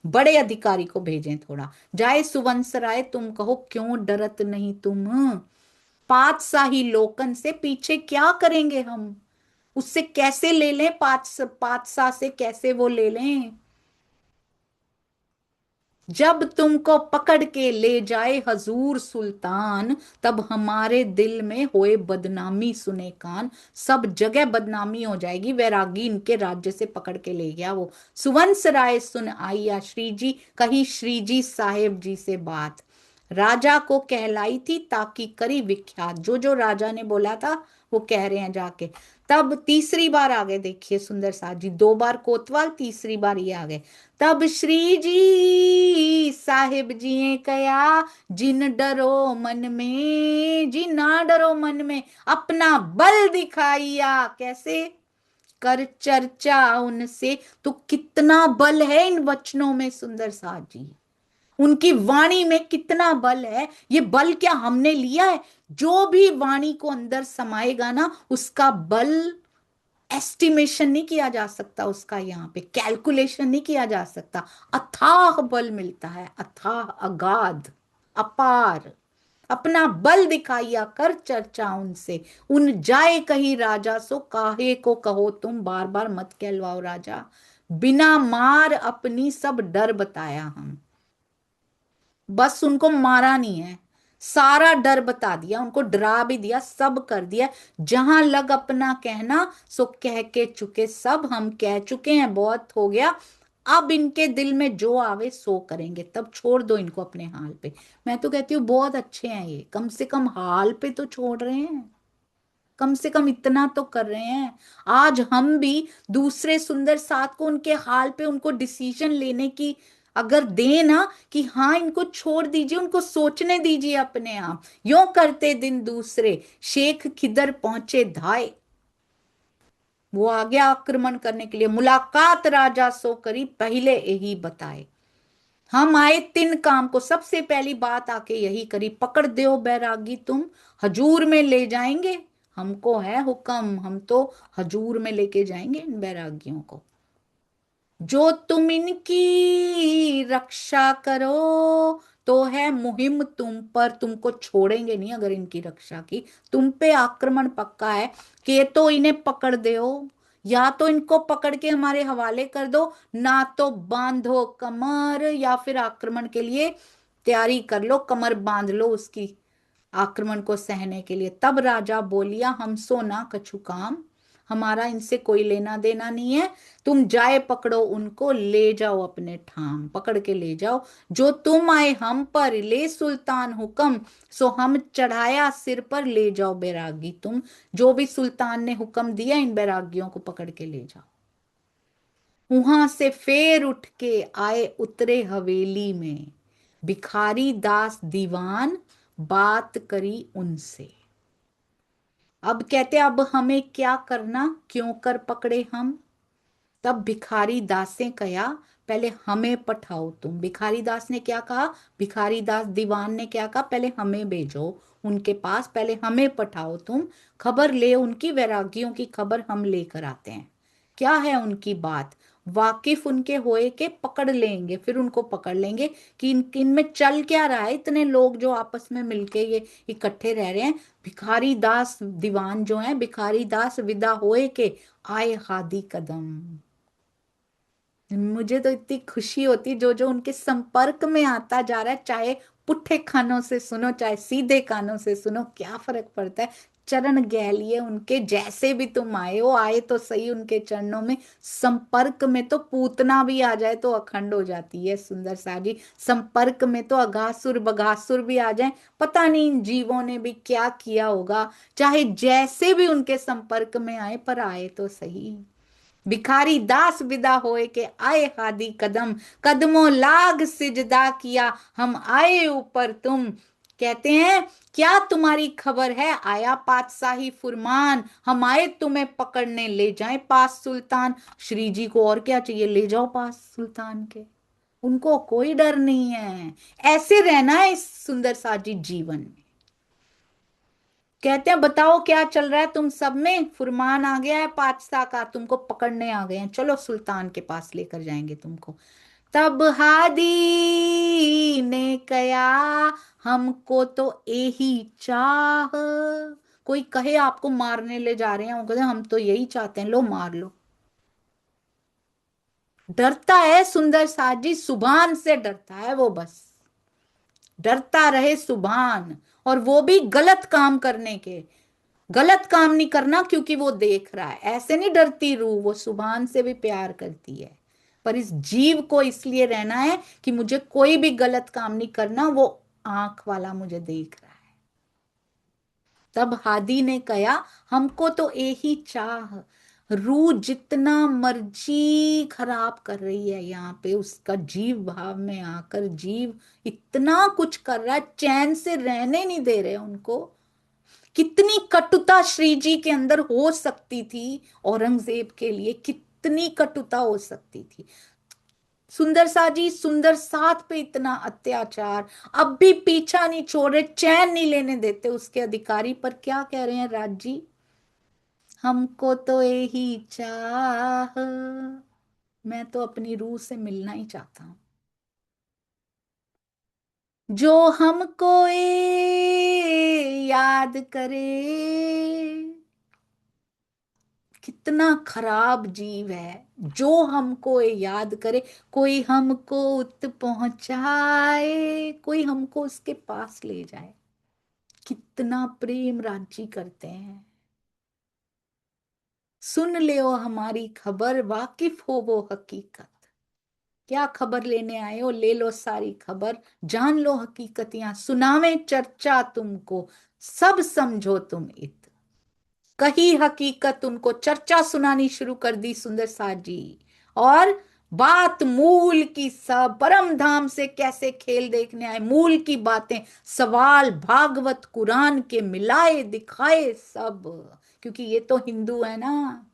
A: बड़े अधिकारी को भेजें थोड़ा। जाए सुवंसराय तुम कहो क्यों डरत नहीं तुम, पातशाही लोकन से पीछे क्या करेंगे हम, उससे कैसे ले लें, पातशाह से कैसे वो ले लें। जब तुमको पकड़ के ले जाए हजूर सुल्तान, तब हमारे दिल में होए बदनामी सुने कान। सब जगह बदनामी हो जाएगी, वैरागी इनके राज्य से पकड़ के ले गया वो। सुवंश राय सुन आइया श्री जी, कही श्री जी साहेब जी से बात। राजा को कहलाई थी ताकि करी विख्यात, जो जो राजा ने बोला था वो कह रहे हैं जाके। तब तीसरी बार आ गए, देखिए सुंदर साथ जी, दो बार कोतवाल, तीसरी बार ये आ गए। तब श्री जी साहिब जी ने कया, जिन डरो मन में, जी ना डरो मन में, अपना बल दिखाइया। कैसे? कर चर्चा उनसे। तो कितना बल है इन वचनों में सुंदर साथ जी, उनकी वाणी में कितना बल है। ये बल क्या हमने लिया है? जो भी वाणी को अंदर समाएगा ना, उसका बल एस्टिमेशन नहीं किया जा सकता, उसका यहाँ पे कैलकुलेशन नहीं किया जा सकता। अथाह बल मिलता है, अथाह, अगाध, अपार। अपना बल दिखाइया कर चर्चा उनसे, उन जाए कहीं राजा सो काहे को कहो तुम, बार बार मत कहलवाओ राजा। बिना मार अपनी सब डर बताया हम, बस उनको मारा नहीं है, सारा डर बता दिया, उनको डरा भी दिया, सब कर दिया। जहां लग अपना कहना सो कह के चुके सब, हम कह चुके हैं, बहुत हो गया। अब इनके दिल में जो आवे सो करेंगे, तब छोड़ दो इनको अपने हाल पे। मैं तो कहती हूँ बहुत अच्छे हैं ये, कम से कम हाल पे तो छोड़ रहे हैं, कम से कम इतना तो कर रहे हैं। आज हम भी दूसरे सुंदर साथ को उनके हाल पे उनको डिसीजन लेने की अगर दे ना, कि हाँ इनको छोड़ दीजिए, उनको सोचने दीजिए अपने आप, यो करते दिन दूसरे। शेख किधर पहुंचे धाय, वो आ गया आक्रमण करने के लिए। मुलाकात राजा सो करी पहले यही बताए, हम आए तीन काम को, सबसे पहली बात आके यही करी, पकड़ दो बैरागी तुम, हजूर में ले जाएंगे। हमको है हुक्म, हम तो हजूर में लेके जाएंगे इन बैरागियों को। जो तुम इनकी रक्षा करो तो है मुहिम तुम पर, तुमको छोड़ेंगे नहीं अगर इनकी रक्षा की। तुम पे आक्रमण पक्का है, कि तो इन्हें पकड़ दो, या तो इनको पकड़ के हमारे हवाले कर दो, ना तो बांधो कमर, या फिर आक्रमण के लिए तैयारी कर लो, कमर बांध लो उसकी, आक्रमण को सहने के लिए। तब राजा बोलिया, हम सो ना कछु काम, हमारा इनसे कोई लेना देना नहीं है। तुम जाए पकड़ो उनको, ले जाओ अपने ठाम, पकड़ के ले जाओ। जो तुम आए हम पर, ले सुल्तान हुक्म, सो हम चढ़ाया सिर पर, ले जाओ बैरागी तुम। जो भी सुल्तान ने हुक्म दिया, इन बैरागियों को पकड़ के ले जाओ। वहां से फेर उठ के आए उतरे हवेली में, भिखारी दास दीवान बात करी उनसे। अब कहते अब हमें क्या करना, क्यों कर पकड़े हम। तब भिखारी दास ने कहा, पहले हमें पठाओ तुम। भिखारी दास ने क्या कहा, भिखारी दास दीवान ने क्या कहा, पहले हमें भेजो उनके पास, पहले हमें पठाओ तुम, खबर ले उनकी, वैरागियों की खबर हम लेकर आते हैं। क्या है उनकी बात, वाकिफ उनके होए के पकड़ लेंगे, फिर उनको पकड़ लेंगे कि इनमें चल क्या रहा है, इतने लोग जो आपस में मिलके ये इकट्ठे रह रहे हैं। भिखारी दास दीवान जो है, भिखारी दास विदा होए के आए हादी कदम। मुझे तो इतनी खुशी होती, जो जो उनके संपर्क में आता जा रहा है, चाहे पुट्ठे कानों से सुनो चाहे सीधे कानों से सुनो, क्या फर्क पड़ता है। चरण गहलिए उनके, जैसे भी तुम आए हो, आए तो सही उनके चरणों में। संपर्क में तो पूतना भी आ जाए तो अखंड हो जाती है सुंदर सा जी। संपर्क में तो अघासुर बघासुर भी आ जाए, पता नहीं इन जीवों ने भी क्या किया होगा। चाहे जैसे भी उनके संपर्क में आए, पर आए तो सही। भिखारी दास विदा होए के आए हादी कदम, कदमों लाग सिजदा किया, हम आए ऊपर तुम। कहते हैं क्या तुम्हारी खबर है, आया पातशाही फुरमान, हम आए तुम्हें पकड़ने, ले जाएं पास सुल्तान। श्री जी को और क्या चाहिए, ले जाओ पास सुल्तान के, उनको कोई डर नहीं है। ऐसे रहना है इस सुंदर साजी जीवन में। कहते हैं बताओ क्या चल रहा है तुम सब में, फुरमान आ गया है बादशाह का, तुमको पकड़ने आ गए हैं, चलो सुल्तान के पास लेकर जाएंगे तुमको। तब हादी ने कया हमको तो यही चाह। कोई कहे आपको मारने ले जा रहे हैं, वो कहते हम तो यही चाहते हैं, लो मार लो। डरता है सुंदर साजी, सुभान से डरता है वो, बस डरता रहे सुभान। और वो भी गलत काम करने के। गलत काम नहीं करना क्योंकि वो देख रहा है, ऐसे नहीं डरती रूह, वो सुभान से भी प्यार करती है। पर इस जीव को इसलिए रहना है कि मुझे कोई भी गलत काम नहीं करना, वो आंख वाला मुझे देख रहा है। तब हादी ने कहा हमको तो यही चाह। रूह जितना मर्जी खराब कर रही है यहाँ पे, उसका जीव भाव में आकर जीव इतना कुछ कर रहा है, चैन से रहने नहीं दे रहे उनको। कितनी कटुता श्री जी के अंदर हो सकती थी, औरंगजेब के लिए कितनी कटुता हो सकती थी। सुंदर सा जी, सुंदर साथ पे इतना अत्याचार, अब भी पीछा नहीं छोड़ रहे, चैन नहीं लेने देते उसके अधिकारी। पर क्या कह रहे हैं राज जी, हमको तो यही चाह, मैं तो अपनी रूह से मिलना ही चाहता हूं। जो हमको याद करे, कितना खराब जीव है जो हमको ये याद करे। कोई हमको उत पहुंचाए, कोई हमको उसके पास ले जाए। कितना प्रेम रांची करते हैं। सुन ले ओ हमारी खबर, वाकिफ हो वो हकीकत। क्या खबर लेने आए हो, ले लो सारी खबर, जान लो हकीकत, यहाँ सुनावे चर्चा तुमको, सब समझो तुम इत। कही हकीकत, उनको चर्चा सुनानी शुरू कर दी सुंदर सा जी। और बात मूल की, सब परम धाम से कैसे खेल देखने आए, मूल की बातें, सवाल भागवत कुरान के मिलाए दिखाए सब। क्योंकि ये तो हिंदू है ना।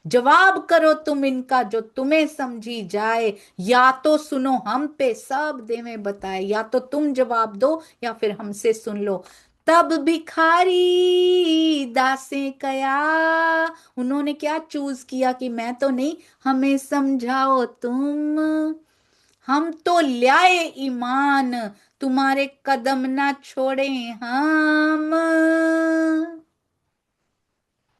A: जवाब करो तुम इनका जो तुम्हें समझी जाए, या तो सुनो हम पे सब देवे बताए, या तो तुम जवाब दो या फिर हमसे सुन लो। तब भिखारी दासे कया, उन्होंने क्या चूज किया कि मैं तो नहीं, हमें समझाओ तुम। हम तो ल्याए ईमान, तुम्हारे कदम ना छोड़े हम।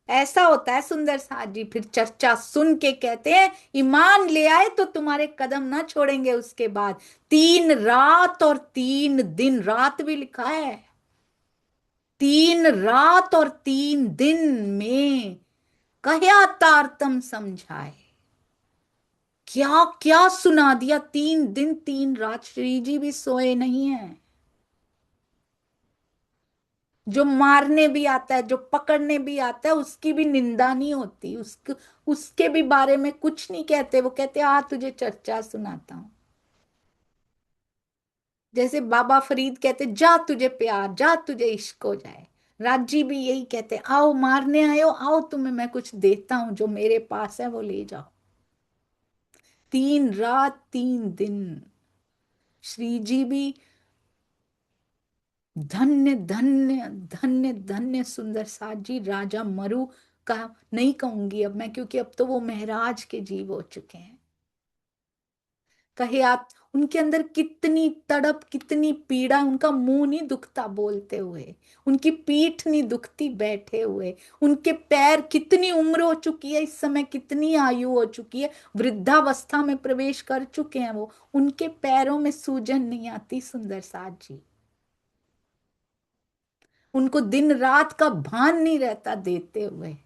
A: ऐसा होता है सुंदर साथ जी, फिर चर्चा सुन के कहते हैं ईमान ले आए तो तुम्हारे कदम ना छोड़ेंगे। उसके बाद 3 रात और 3 दिन, रात भी लिखा है, 3 रात और 3 दिन में कह्या तारतम समझाए। क्या क्या सुना दिया, 3 दिन 3 रात श्री जी भी सोए नहीं है। जो मारने भी आता है, जो पकड़ने भी आता है, उसकी भी निंदा नहीं होती, उसके भी बारे में कुछ नहीं कहते। वो कहते आ तुझे चर्चा सुनाता हूं। जैसे बाबा फरीद कहते जा तुझे प्यार, जा तुझे इश्क हो जाए। राजी भी यही कहते आओ मारने आए हो, आओ तुम्हें मैं कुछ देता हूं, जो मेरे पास है वो ले जाओ। 3 रात 3 दिन श्री जी भी धन्य धन्य धन्य धन्य सुंदर साथ जी। राजा मरु का नहीं कहूंगी अब मैं, क्योंकि अब तो वो महराज के जीव हो चुके हैं। कहे आप उनके अंदर कितनी तड़प, कितनी पीड़ा, उनका मुंह नहीं दुखता बोलते हुए, उनकी पीठ नहीं दुखती बैठे हुए, उनके पैर, कितनी उम्र हो चुकी है इस समय, कितनी आयु हो चुकी है, वृद्धावस्था में प्रवेश कर चुके हैं वो, उनके पैरों में सूजन नहीं आती सुंदर साथ जी। उनको दिन रात का भान नहीं रहता देते हुए।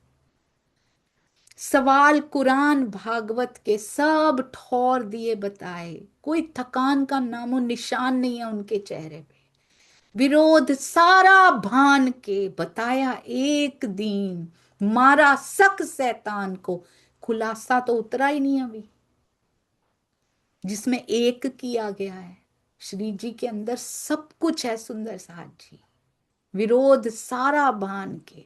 A: सवाल कुरान भागवत के सब ठौर दिए बताए, कोई थकान का नामो निशान नहीं है उनके चेहरे पे। विरोध सारा भान के बताया एक दिन, मारा सक शैतान को। खुलासा तो उतरा ही नहीं अभी, जिसमें एक किया गया है। श्री जी के अंदर सब कुछ है सुंदर साथ जी। विरोध सारा भान के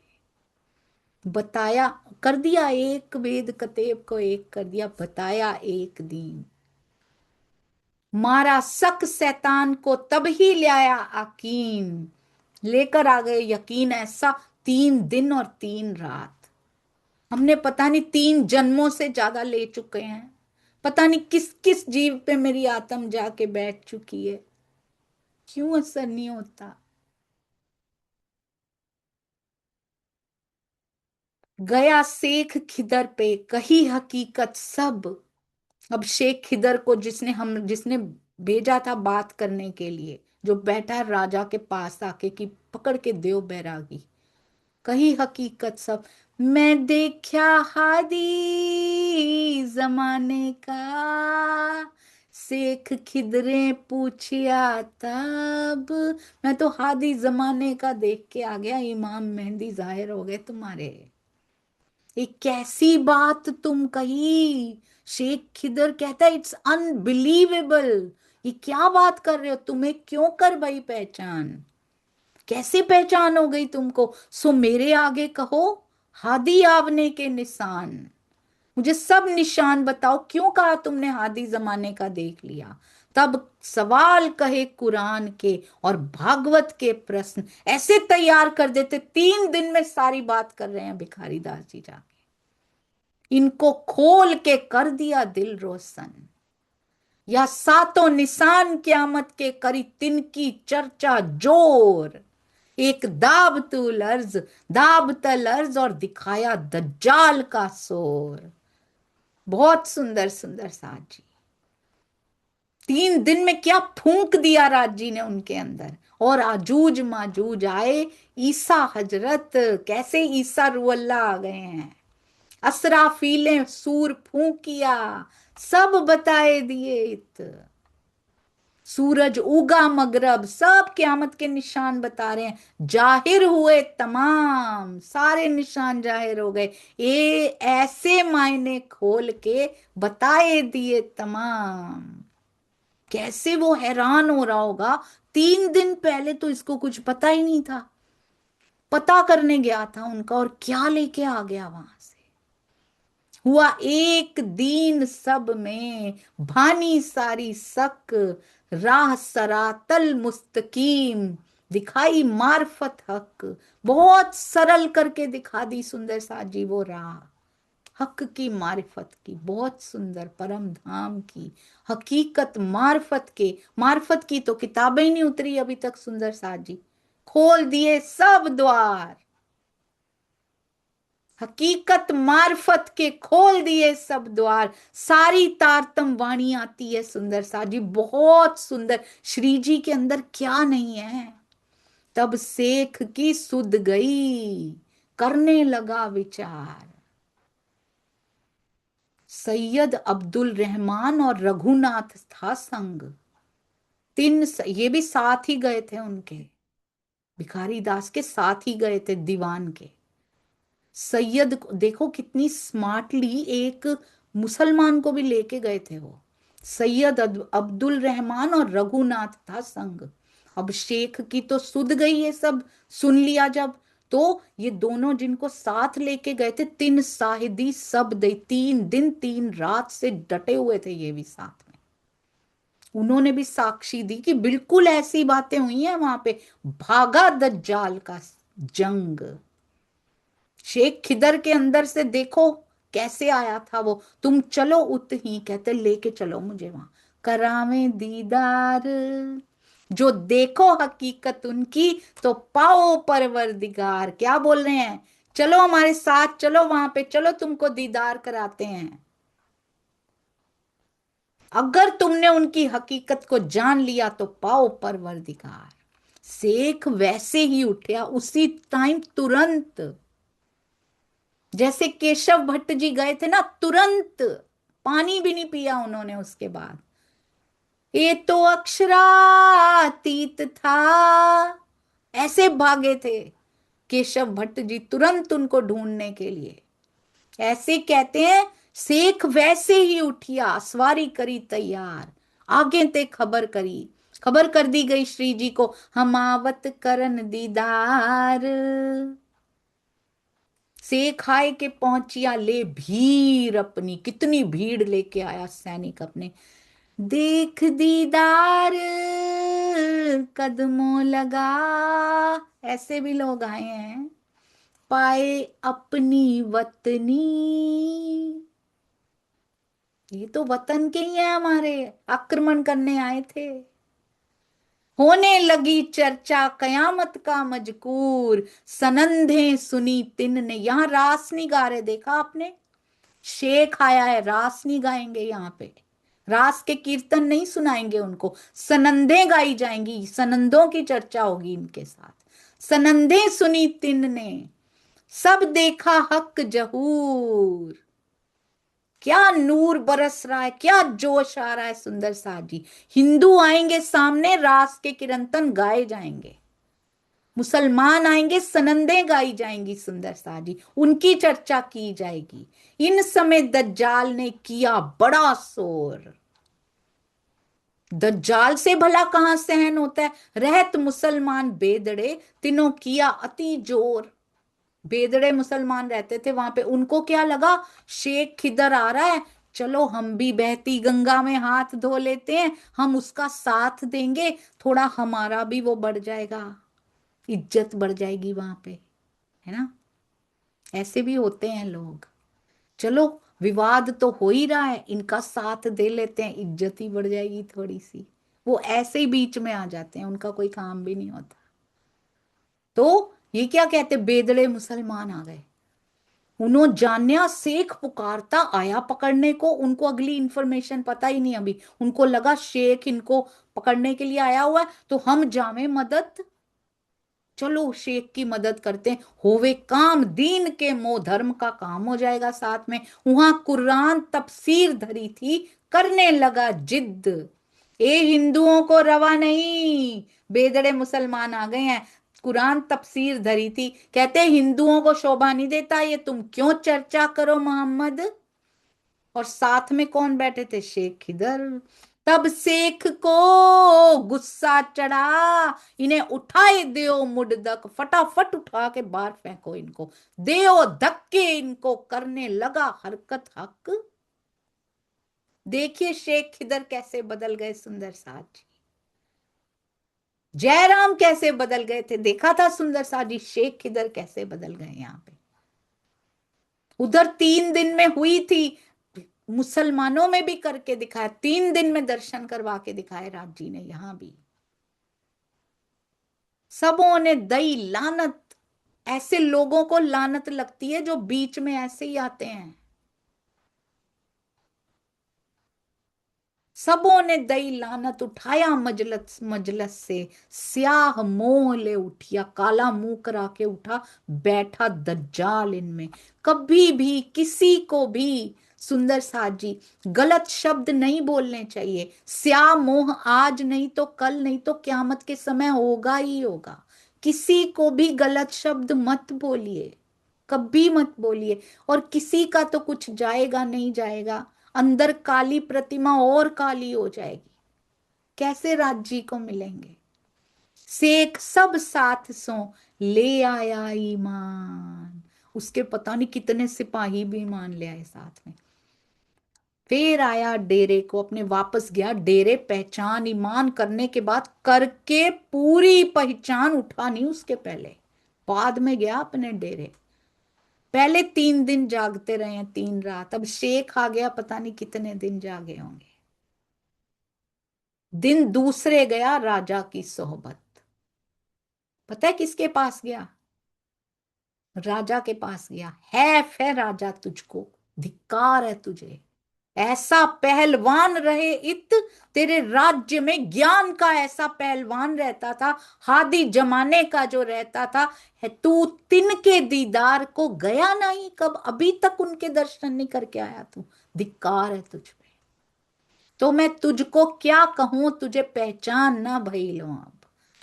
A: बताया, कर दिया एक, वेद कतेब को एक कर दिया, बताया एक दिन। मारा शक शैतान को तब ही लाया अकीन, लेकर आ गए यकीन ऐसा। 3 दिन और 3 रात, हमने पता नहीं 3 जन्मों से ज्यादा ले चुके हैं, पता नहीं किस किस जीव पे मेरी आत्म जाके बैठ चुकी है, क्यों असर नहीं होता। गया शेख खिदर पे कही हकीकत सब। अब शेख खिदर को जिसने भेजा था बात करने के लिए, जो बैठा है राजा के पास आके कि पकड़ के देव बैरागी, कही हकीकत सब। मैं देखा हादी जमाने का, शेख खिदरे पूछिया तब। मैं तो हादी जमाने का देख के आ गया, इमाम मेहंदी जाहिर हो गए तुम्हारे। ये कैसी बात तुम कही। शेख खिदर कहता है इट्स अनबिलीवेबल। ये क्या बात कर रहे हो, तुम्हें क्यों कर भाई पहचान, कैसे पहचान हो गई तुमको। सो मेरे आगे कहो हादी आवने के निशान, मुझे सब निशान बताओ, क्यों कहा तुमने हादी जमाने का देख लिया। तब सवाल कहे कुरान के और भागवत के प्रश्न ऐसे तैयार कर देते, 3 दिन में सारी बात कर रहे हैं भिखारी दास जी जाके। इनको खोल के कर दिया दिल रोशन, या सातों निशान क्यामत के करी तिनकी चर्चा जोर। एक दाब तुल अर्ज, दाब तल अर्ज और दिखाया दज्जाल का सोर। बहुत सुंदर सुंदर साथ जी, 3 दिन में क्या फूंक दिया राज जी ने उनके अंदर। और आजूज माजूज आए, ईसा हजरत, कैसे ईसा रुअल्लाह आ गए हैं। असराफीले सूर फूंकिया, सब बताए दिए इत। सूरज उगा मगरब, सब क्यामत के निशान बता रहे हैं। जाहिर हुए तमाम, सारे निशान जाहिर हो गए। ये ऐसे मायने खोल के बताए दिए तमाम। कैसे वो हैरान हो रहा होगा, 3 दिन पहले तो इसको कुछ पता ही नहीं था। पता करने गया था उनका, और क्या लेके आ गया वहां से। हुआ एक दीन सब में भानी सारी शक, राह सरातल मुस्तकीम, दिखाई मार्फत हक। बहुत सरल करके दिखा दी सुंदर सा जी वो राह, हक की मार्फत की, बहुत सुंदर परम धाम की हकीकत मार्फत के। मार्फत की तो किताबें ही नहीं उतरी अभी तक सुंदर सा जी, खोल दिए सब द्वार। हकीकत मार्फत के खोल दिए सब द्वार, सारी तारतम वाणी आती है सुंदर सा जी, बहुत सुंदर। श्री जी के अंदर क्या नहीं है। तब शेख की सुध गई, करने लगा विचार। सैयद अब्दुल रहमान और रघुनाथ था संग, ये भी साथ ही गए थे उनके, भिखारी दास के साथ ही गए थे दीवान के। सैयद देखो कितनी स्मार्टली एक मुसलमान को भी लेके गए थे वो। सैयद अब्दुल रहमान और रघुनाथ था संग। अब शेख की तो सुध गई ये सब, सुन लिया जब, तो ये दोनों जिनको साथ लेके गए थे, 3 साहिदी सब दे, 3 दिन 3 रात से डटे हुए थे ये भी साथ में। उन्होंने भी साक्षी दी कि बिल्कुल ऐसी बातें हुई हैं वहां पे। भागा दज्जाल का जंग, शेख खिदर के अंदर से देखो कैसे आया था वो। तुम चलो उत ही, कहते लेके चलो मुझे वहां, करावे दीदार। जो देखो हकीकत उनकी तो पाओ परवरदिगार। क्या बोल रहे हैं, चलो हमारे साथ, चलो वहां पे, चलो तुमको दीदार कराते हैं। अगर तुमने उनकी हकीकत को जान लिया तो पाओ परवरदिगार। शेख वैसे ही उठा उसी टाइम तुरंत, जैसे केशव भट्ट जी गए थे ना, तुरंत, पानी भी नहीं पिया उन्होंने उसके बाद। ये तो अक्षरातीत था, ऐसे भागे थे केशव भट्ट जी तुरंत उनको ढूंढने के लिए। ऐसे कहते हैं शेख वैसे ही उठिया, सवारी करी तैयार, आगे ते खबर करी, खबर कर दी गई श्री जी को, हम आवत करन दीदार। से खाए के पहुंचिया ले भीड़ अपनी, कितनी भीड़ लेके आया सैनिक अपने। देख दीदार कदमों लगा, ऐसे भी लोग आए हैं। पाए अपनी वतनी, ये तो वतन के ही है हमारे, आक्रमण करने आए थे। होने लगी चर्चा कयामत का मजकूर, सनंधे सुनी तिन ने। यहां रास नहीं गा रहे, देखा आपने? शेख आया है, रास नहीं गाएंगे यहाँ पे। रास के कीर्तन नहीं सुनाएंगे उनको, सनंदे गाई जाएंगी, सनंदों की चर्चा होगी इनके साथ। सनंदे सुनी तिन ने, सब देखा हक जहूर। क्या नूर बरस रहा है, क्या जोश आ रहा है सुंदर सा जी। हिंदू आएंगे सामने, रास के कीर्तन गाए जाएंगे। मुसलमान आएंगे, सनंदे गाई जाएंगी सुंदर सा जी, उनकी चर्चा की जाएगी। इन समय दज्जाल ने किया बड़ा शोर। दज्जाल से भला कहां सहन होता है। रहत मुसलमान बेदड़े, तीनों किया अति जोर। बेदड़े मुसलमान रहते थे वहां पे, उनको क्या लगा, शेख खिदर आ रहा है, चलो हम भी बहती गंगा में हाथ धो लेते हैं, हम उसका साथ देंगे, थोड़ा हमारा भी वो बढ़ जाएगा, इज्जत बढ़ जाएगी वहां पे, है ना। ऐसे भी होते हैं लोग। चलो विवाद तो हो ही रहा है, इनका साथ दे लेते हैं, इज्जत ही बढ़ जाएगी थोड़ी सी। वो ऐसे ही बीच में आ जाते हैं, उनका कोई काम भी नहीं होता। तो ये क्या कहते, बेदड़े मुसलमान आ गए। उन्होंने जान्या शेख पुकारता आया पकड़ने को, उनको अगली इंफॉर्मेशन पता ही नहीं अभी। उनको लगा शेख इनको पकड़ने के लिए आया हुआ है, तो हम जावे मदद, चलो शेख की मदद करते हैं, होवे काम दीन के, मोह धर्म का काम हो जाएगा साथ में। वहां कुरान तफसीर धरी थी, करने लगा जिद। ए हिंदुओं को रवा नहीं, बेदड़े मुसलमान आ गए हैं। कुरान तफसीर धरी थी, कहते हिंदुओं को शोभा नहीं देता ये, तुम क्यों चर्चा करो मोहम्मद। और साथ में कौन बैठे थे, शेख खिदर। तब शेख को गुस्सा चढ़ा, इन्हें उठाए दियो मुडदक, फटाफट उठा के बाहर फेंको इनको, दियो धक्के इनको, करने लगा हरकत हक। देखिए शेख खिदर कैसे बदल गए सुंदर साथ जी, जयराम कैसे बदल गए थे, देखा था सुंदर साथ जी, शेख खिदर कैसे बदल गए यहाँ पे। उधर 3 दिन में हुई थी, मुसलमानों में भी करके दिखाया, 3 दिन में दर्शन करवा के दिखाए राज जी ने यहां भी। सबों ने दई लानत, ऐसे लोगों को लानत लगती है जो बीच में ऐसे ही आते हैं। सबों ने दई लानत, उठाया मजलस मजलस से, स्याह मोह ले उठिया, काला मुंह करा के उठा, बैठा दज्जाल इनमें। कभी भी किसी को भी सुंदर साथ जी गलत शब्द नहीं बोलने चाहिए। स्याह मोह आज नहीं तो कल, नहीं तो क्यामत के समय होगा ही होगा। किसी को भी गलत शब्द मत बोलिए, कभी मत बोलिए। और किसी का तो कुछ जाएगा नहीं जाएगा, अंदर काली प्रतिमा और काली हो जाएगी, कैसे राज्य को मिलेंगे। शेख सब साथ सो ले आया ईमान, उसके पता नहीं कितने सिपाही भी ईमान ले आए साथ में। फिर आया डेरे को, अपने वापस गया डेरे, पहचान ईमान करने के बाद, करके पूरी पहचान उठा नहीं उसके पहले, बाद में गया अपने डेरे। पहले 3 दिन जागते रहे हैं, 3 रात, अब शेख आ गया, पता नहीं कितने दिन जागे होंगे। दिन दूसरे गया राजा की सोहबत, पता है किसके पास गया, राजा के पास गया। है राजा तुझको, धिक्कार है तुझे, ऐसा पहलवान रहे इत तेरे राज्य में, ज्ञान का ऐसा पहलवान रहता था, हादी जमाने का जो रहता था, है तू तिनके दीदार को गया नहीं, कब अभी तक उनके दर्शन नहीं करके आया तू, धिक्कार है तुझ पे। तो मैं तुझको क्या कहूं, तुझे पहचान ना भई लो अब,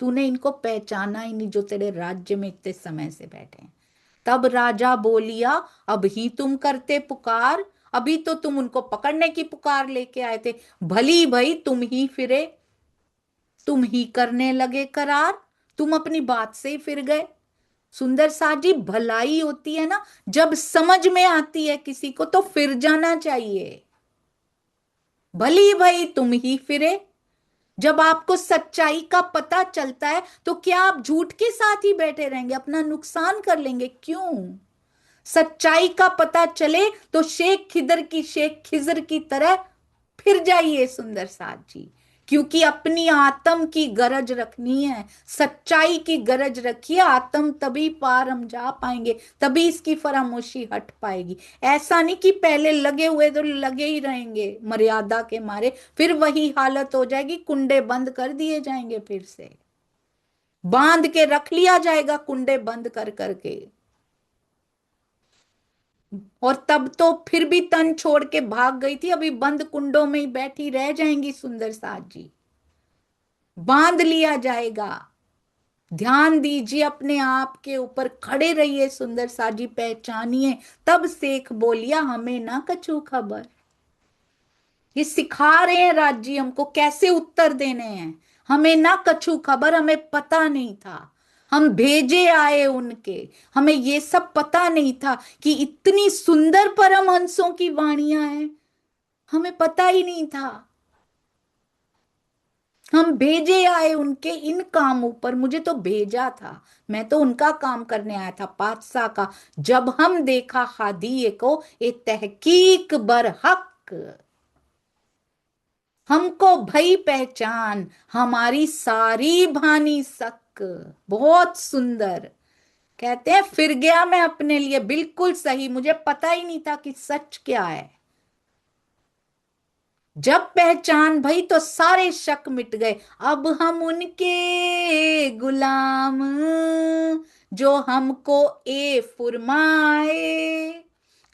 A: तूने इनको पहचाना ही नहीं जो तेरे राज्य में इतने समय से बैठे हैं। तब राजा बोलिया, अब ही तुम करते पुकार, अभी तो तुम उनको पकड़ने की पुकार लेके आए थे, भली भाई तुम ही फिरे, तुम ही करने लगे करार, तुम अपनी बात से ही फिर गए। सुंदर सा जी भलाई होती है ना, जब समझ में आती है किसी को तो फिर जाना चाहिए। भली भाई तुम ही फिरे, जब आपको सच्चाई का पता चलता है तो क्या आप झूठ के साथ ही बैठे रहेंगे, अपना नुकसान कर लेंगे क्यों। सच्चाई का पता चले तो शेख खिजर की तरह फिर जाइए सुंदर साथ जी, क्योंकि अपनी आत्म की गरज रखनी है, सच्चाई की गरज रखिए, आत्म तभी पार हम जा पाएंगे, तभी इसकी फरामोशी हट पाएगी। ऐसा नहीं कि पहले लगे हुए तो लगे ही रहेंगे मर्यादा के मारे, फिर वही हालत हो जाएगी, कुंडे बंद कर दिए जाएंगे, फिर से बांध के रख लिया जाएगा कुंडे बंद कर करके, और तब तो फिर भी तन छोड़ के भाग गई थी, अभी बंद कुंडों में ही बैठी रह जाएंगी सुंदर साथ जी। बांध लिया जाएगा। ध्यान दीजिए अपने आप के ऊपर, खड़े रहिए सुंदर साथ जी, पहचानिए। तब शेख बोलिया हमें ना कछु खबर। ये सिखा रहे हैं राज जी हमको कैसे उत्तर देने हैं। हमें ना कछु खबर, हमें पता नहीं था, हम भेजे आए उनके, हमें ये सब पता नहीं था कि इतनी सुंदर परमहंसों की वाणियां हैं, हमें पता ही नहीं था। हम भेजे आए उनके इन कामों पर, मुझे तो भेजा था, मैं तो उनका काम करने आया था पातशाह का। जब हम देखा हादीए को ए तहकीक बरहक, हमको भई पहचान हमारी सारी भानी सक। बहुत सुंदर। कहते हैं फिर गया मैं अपने लिए, बिल्कुल सही, मुझे पता ही नहीं था कि सच क्या है। जब पहचान भई तो सारे शक मिट गए। अब हम उनके गुलाम, जो हमको ए फुरमाए।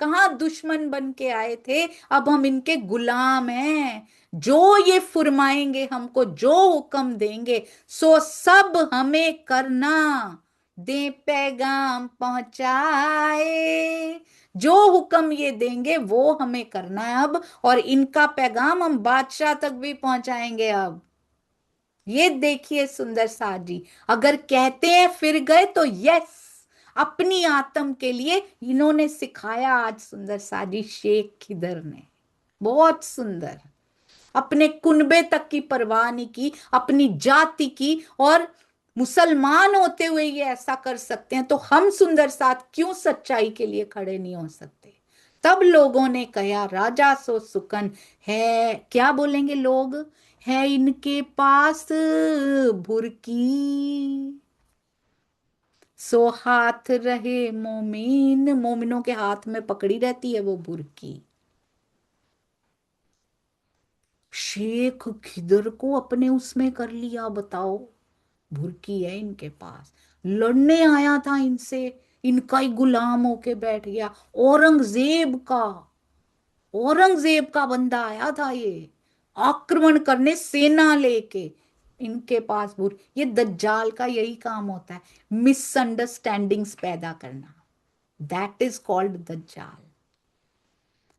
A: कहाँ दुश्मन बन के आए थे, अब हम इनके गुलाम हैं। जो ये फुरमाएंगे हमको, जो हुक्म देंगे, सो सब हमें करना, दे पैगाम पहुंचाए। जो हुक्म ये देंगे वो हमें करना है अब, और इनका पैगाम हम बादशाह तक भी पहुंचाएंगे अब। ये देखिए सुंदर साथ जी, अगर कहते हैं फिर गए तो यस, अपनी आत्म के लिए इन्होंने सिखाया आज सुंदर साथ जी, शेख खिदर ने। बहुत सुंदर। अपने कुनबे तक की परवाह नहीं की, अपनी जाति की, और मुसलमान होते हुए ये ऐसा कर सकते हैं, तो हम सुंदर साथ क्यों सच्चाई के लिए खड़े नहीं हो सकते। तब लोगों ने कहा राजा सो सुकन है, क्या बोलेंगे लोग, है इनके पास भुरकी, सो हाथ रहे मोमिन, मोमिनों के हाथ में पकड़ी रहती है वो भुरकी। शेख खिदर को अपने उसमें कर लिया, बताओ, भुरकी है इनके पास, लड़ने आया था इनसे, इनका ही गुलाम होके बैठ गया। औरंगजेब का, औरंगजेब का बंदा आया था ये, आक्रमण करने सेना लेके, इनके पास भूर। ये दज्जाल का यही काम होता है, मिसअंडरस्टैंडिंग्स पैदा करना, दैट इज कॉल्ड दज्जाल।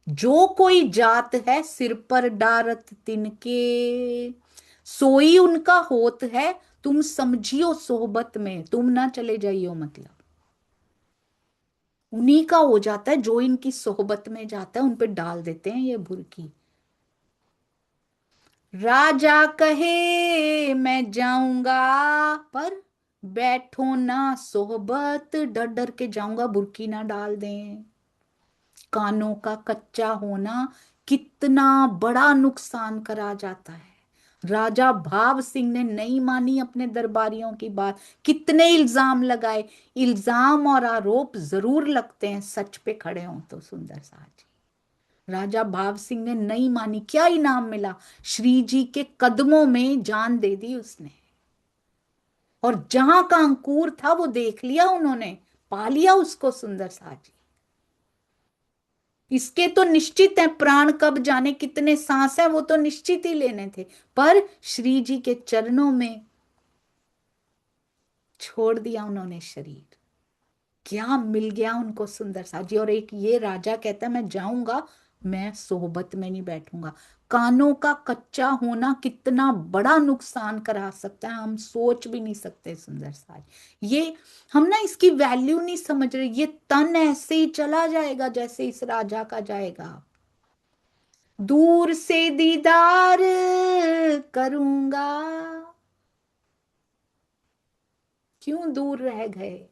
A: जो कोई जात है सिर पर डारत तिनके, सोई उनका होत है, तुम समझियो सोहबत में, तुम ना चले जाइयो, मतलब उन्हीं का हो जाता है, जो इनकी सोहबत में जाता है उन पे डाल देते हैं ये भुरकी। राजा कहे मैं जाऊंगा, पर बैठो ना सोहबत, डर डर के जाऊंगा, बुर्की ना डाल दें। कानों का कच्चा होना कितना बड़ा नुकसान करा जाता है। राजा भाव सिंह ने नहीं मानी अपने दरबारियों की बात, कितने इल्जाम लगाए। इल्जाम और आरोप जरूर लगते हैं सच पे खड़े हों तो सुंदर साज। राजा भाव सिंह ने नहीं मानी, क्या इनाम मिला, श्री जी के कदमों में जान दे दी उसने, और जहां का अंकुर था वो देख लिया उन्होंने, पा लिया उसको सुंदर साजी। इसके तो निश्चित है प्राण कब जाने, कितने सांस है वो तो निश्चित ही लेने थे, पर श्री जी के चरणों में छोड़ दिया उन्होंने शरीर। क्या मिल गया उनको सुंदर सा जी। और एक ये राजा कहता है मैं जाऊंगा, मैं सोहबत में नहीं बैठूंगा। कानों का कच्चा होना कितना बड़ा नुकसान करा सकता है, हम सोच भी नहीं सकते सुंदर सा। ये हम ना इसकी वैल्यू नहीं समझ रहे, ये तन ऐसे ही चला जाएगा जैसे इस राजा का जाएगा। दूर से दीदार करूंगा, क्यों दूर रह गए,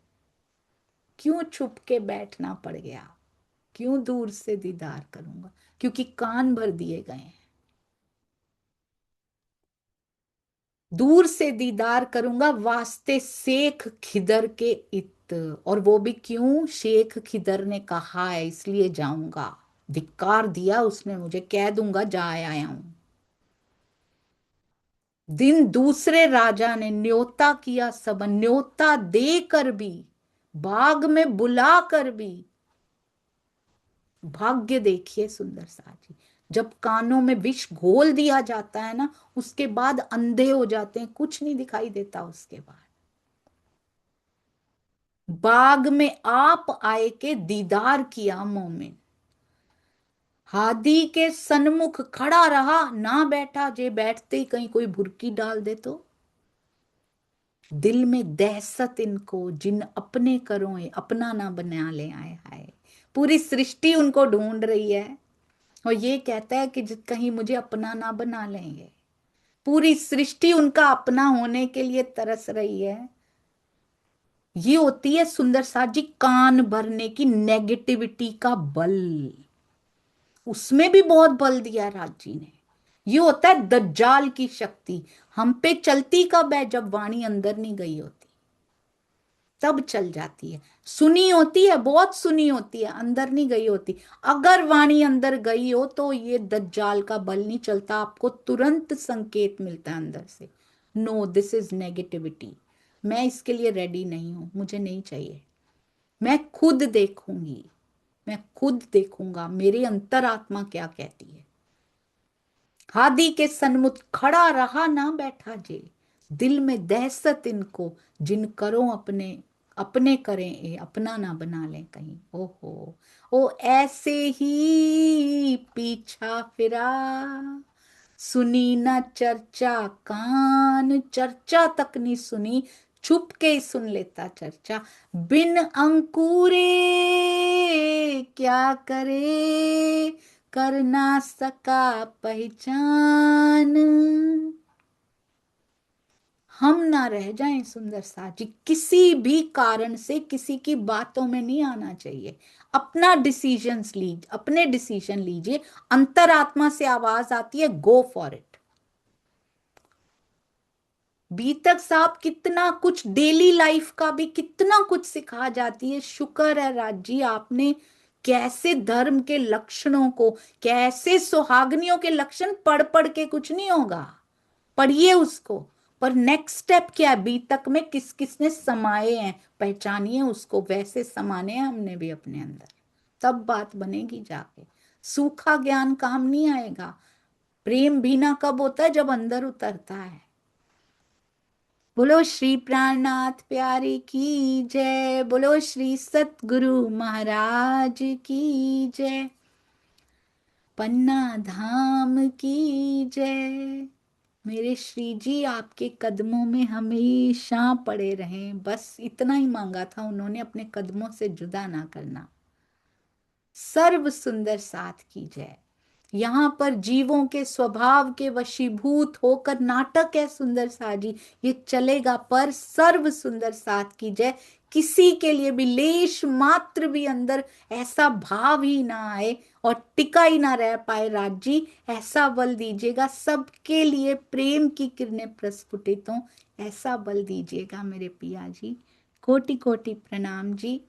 A: क्यों छुप के बैठना पड़ गया, क्यों दूर से दीदार करूंगा, क्योंकि कान भर दिए गए हैं। दूर से दीदार करूंगा वास्ते शेख खिदर के इत। और वो भी क्यों, शेख खिदर ने कहा है इसलिए जाऊंगा। धिक्कार दिया उसने मुझे, कह दूंगा जा आया हूं। दिन दूसरे राजा ने न्योता किया सब, न्योता देकर भी, बाग में बुला कर भी। भाग्य देखिए सुंदर सा जी, जब कानों में विष घोल दिया जाता है ना, उसके बाद अंधे हो जाते हैं, कुछ नहीं दिखाई देता उसके बाद। बाग में आप आए के दीदार किया मोमिन, हादी के सन्मुख खड़ा रहा ना बैठा, जे बैठते ही कहीं कोई भुरकी डाल दे तो। दिल में दहशत इनको जिन अपने करो अपना ना बना ले आए हाय। पूरी सृष्टि उनको ढूंढ रही है और ये कहता है कि कहीं मुझे अपना ना बना लेंगे। पूरी सृष्टि उनका अपना होने के लिए तरस रही है। ये होती है सुंदर सा जी कान भरने की नेगेटिविटी का बल। उसमें भी बहुत बल दिया राज जी ने। ये होता है दज्जाल की शक्ति। हम पे चलती कब है, जब वाणी अंदर नहीं गई होती, तब चल जाती है। सुनी होती है, बहुत सुनी होती है, अंदर नहीं गई होती। अगर वाणी अंदर गई हो तो ये दज्जाल का बल नहीं चलता, आपको तुरंत संकेत मिलता है अंदर से, नो दिस इज नेगेटिविटी, मैं इसके लिए रेडी नहीं हूं, मुझे नहीं चाहिए। मैं खुद देखूंगी, मैं खुद देखूंगा मेरी अंतरात्मा क्या कहती है। हादी के सन्मुख खड़ा रहा ना बैठा जे, दिल में दहशत इनको जिन करो अपने, अपने करें ए अपना ना बना लें कहीं। ओहो ओ ऐसे ही पीछा फिरा, सुनी ना चर्चा कान, चर्चा तक नहीं सुनी, छुप के ही सुन लेता चर्चा। बिन अंकुरे क्या करे, कर ना सका पहचान। हम ना रह जाएं सुंदर सा जी, किसी भी कारण से किसी की बातों में नहीं आना चाहिए। अपना डिसीजंस लीजिए, अपने डिसीजन लीजिए। अंतरात्मा से आवाज आती है गो फॉर इट। बीतक साहब कितना कुछ डेली लाइफ का भी कितना कुछ सिखा जाती है। शुक्र है राज जी आपने कैसे धर्म के लक्षणों को, कैसे सुहागनियों के लक्षण पढ़ पढ़ के कुछ नहीं होगा, पढ़िए उसको। पर नेक्स्ट स्टेप क्या है, बीतक में किस किसने समाये हैं पहचानिए उसको, वैसे समाने हैं हमने भी अपने अंदर, तब बात बनेगी जाके। सूखा ज्ञान काम नहीं आएगा। प्रेम भी ना कब होता है, जब अंदर उतरता है। बोलो श्री प्राणनाथ प्यारी की जय, बोलो श्री सतगुरु महाराज की जय, पन्ना धाम की जय। मेरे श्री जी आपके कदमों में हमेशा पड़े रहें, बस इतना ही मांगा था उन्होंने, अपने कदमों से जुदा ना करना। सर्व सुंदर साथ की जय। यहाँ पर जीवों के स्वभाव के वशीभूत होकर नाटक है सुंदर सा जी, ये चलेगा, पर सर्व सुंदर साथ की जय। किसी के लिए भी लेश मात्र भी अंदर ऐसा भाव ही ना आए और टिका ही ना रह पाए राज जी, ऐसा बल दीजिएगा। सबके लिए प्रेम की किरणें प्रस्फुटित हों, ऐसा बल दीजिएगा मेरे पिया जी। कोटि कोटि प्रणाम जी।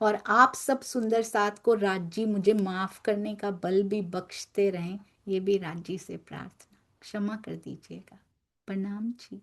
A: और आप सब सुंदर साथ को राज जी मुझे माफ करने का बल भी बख्शते रहें, ये भी राज जी से प्रार्थना। क्षमा कर दीजिएगा। प्रणाम जी।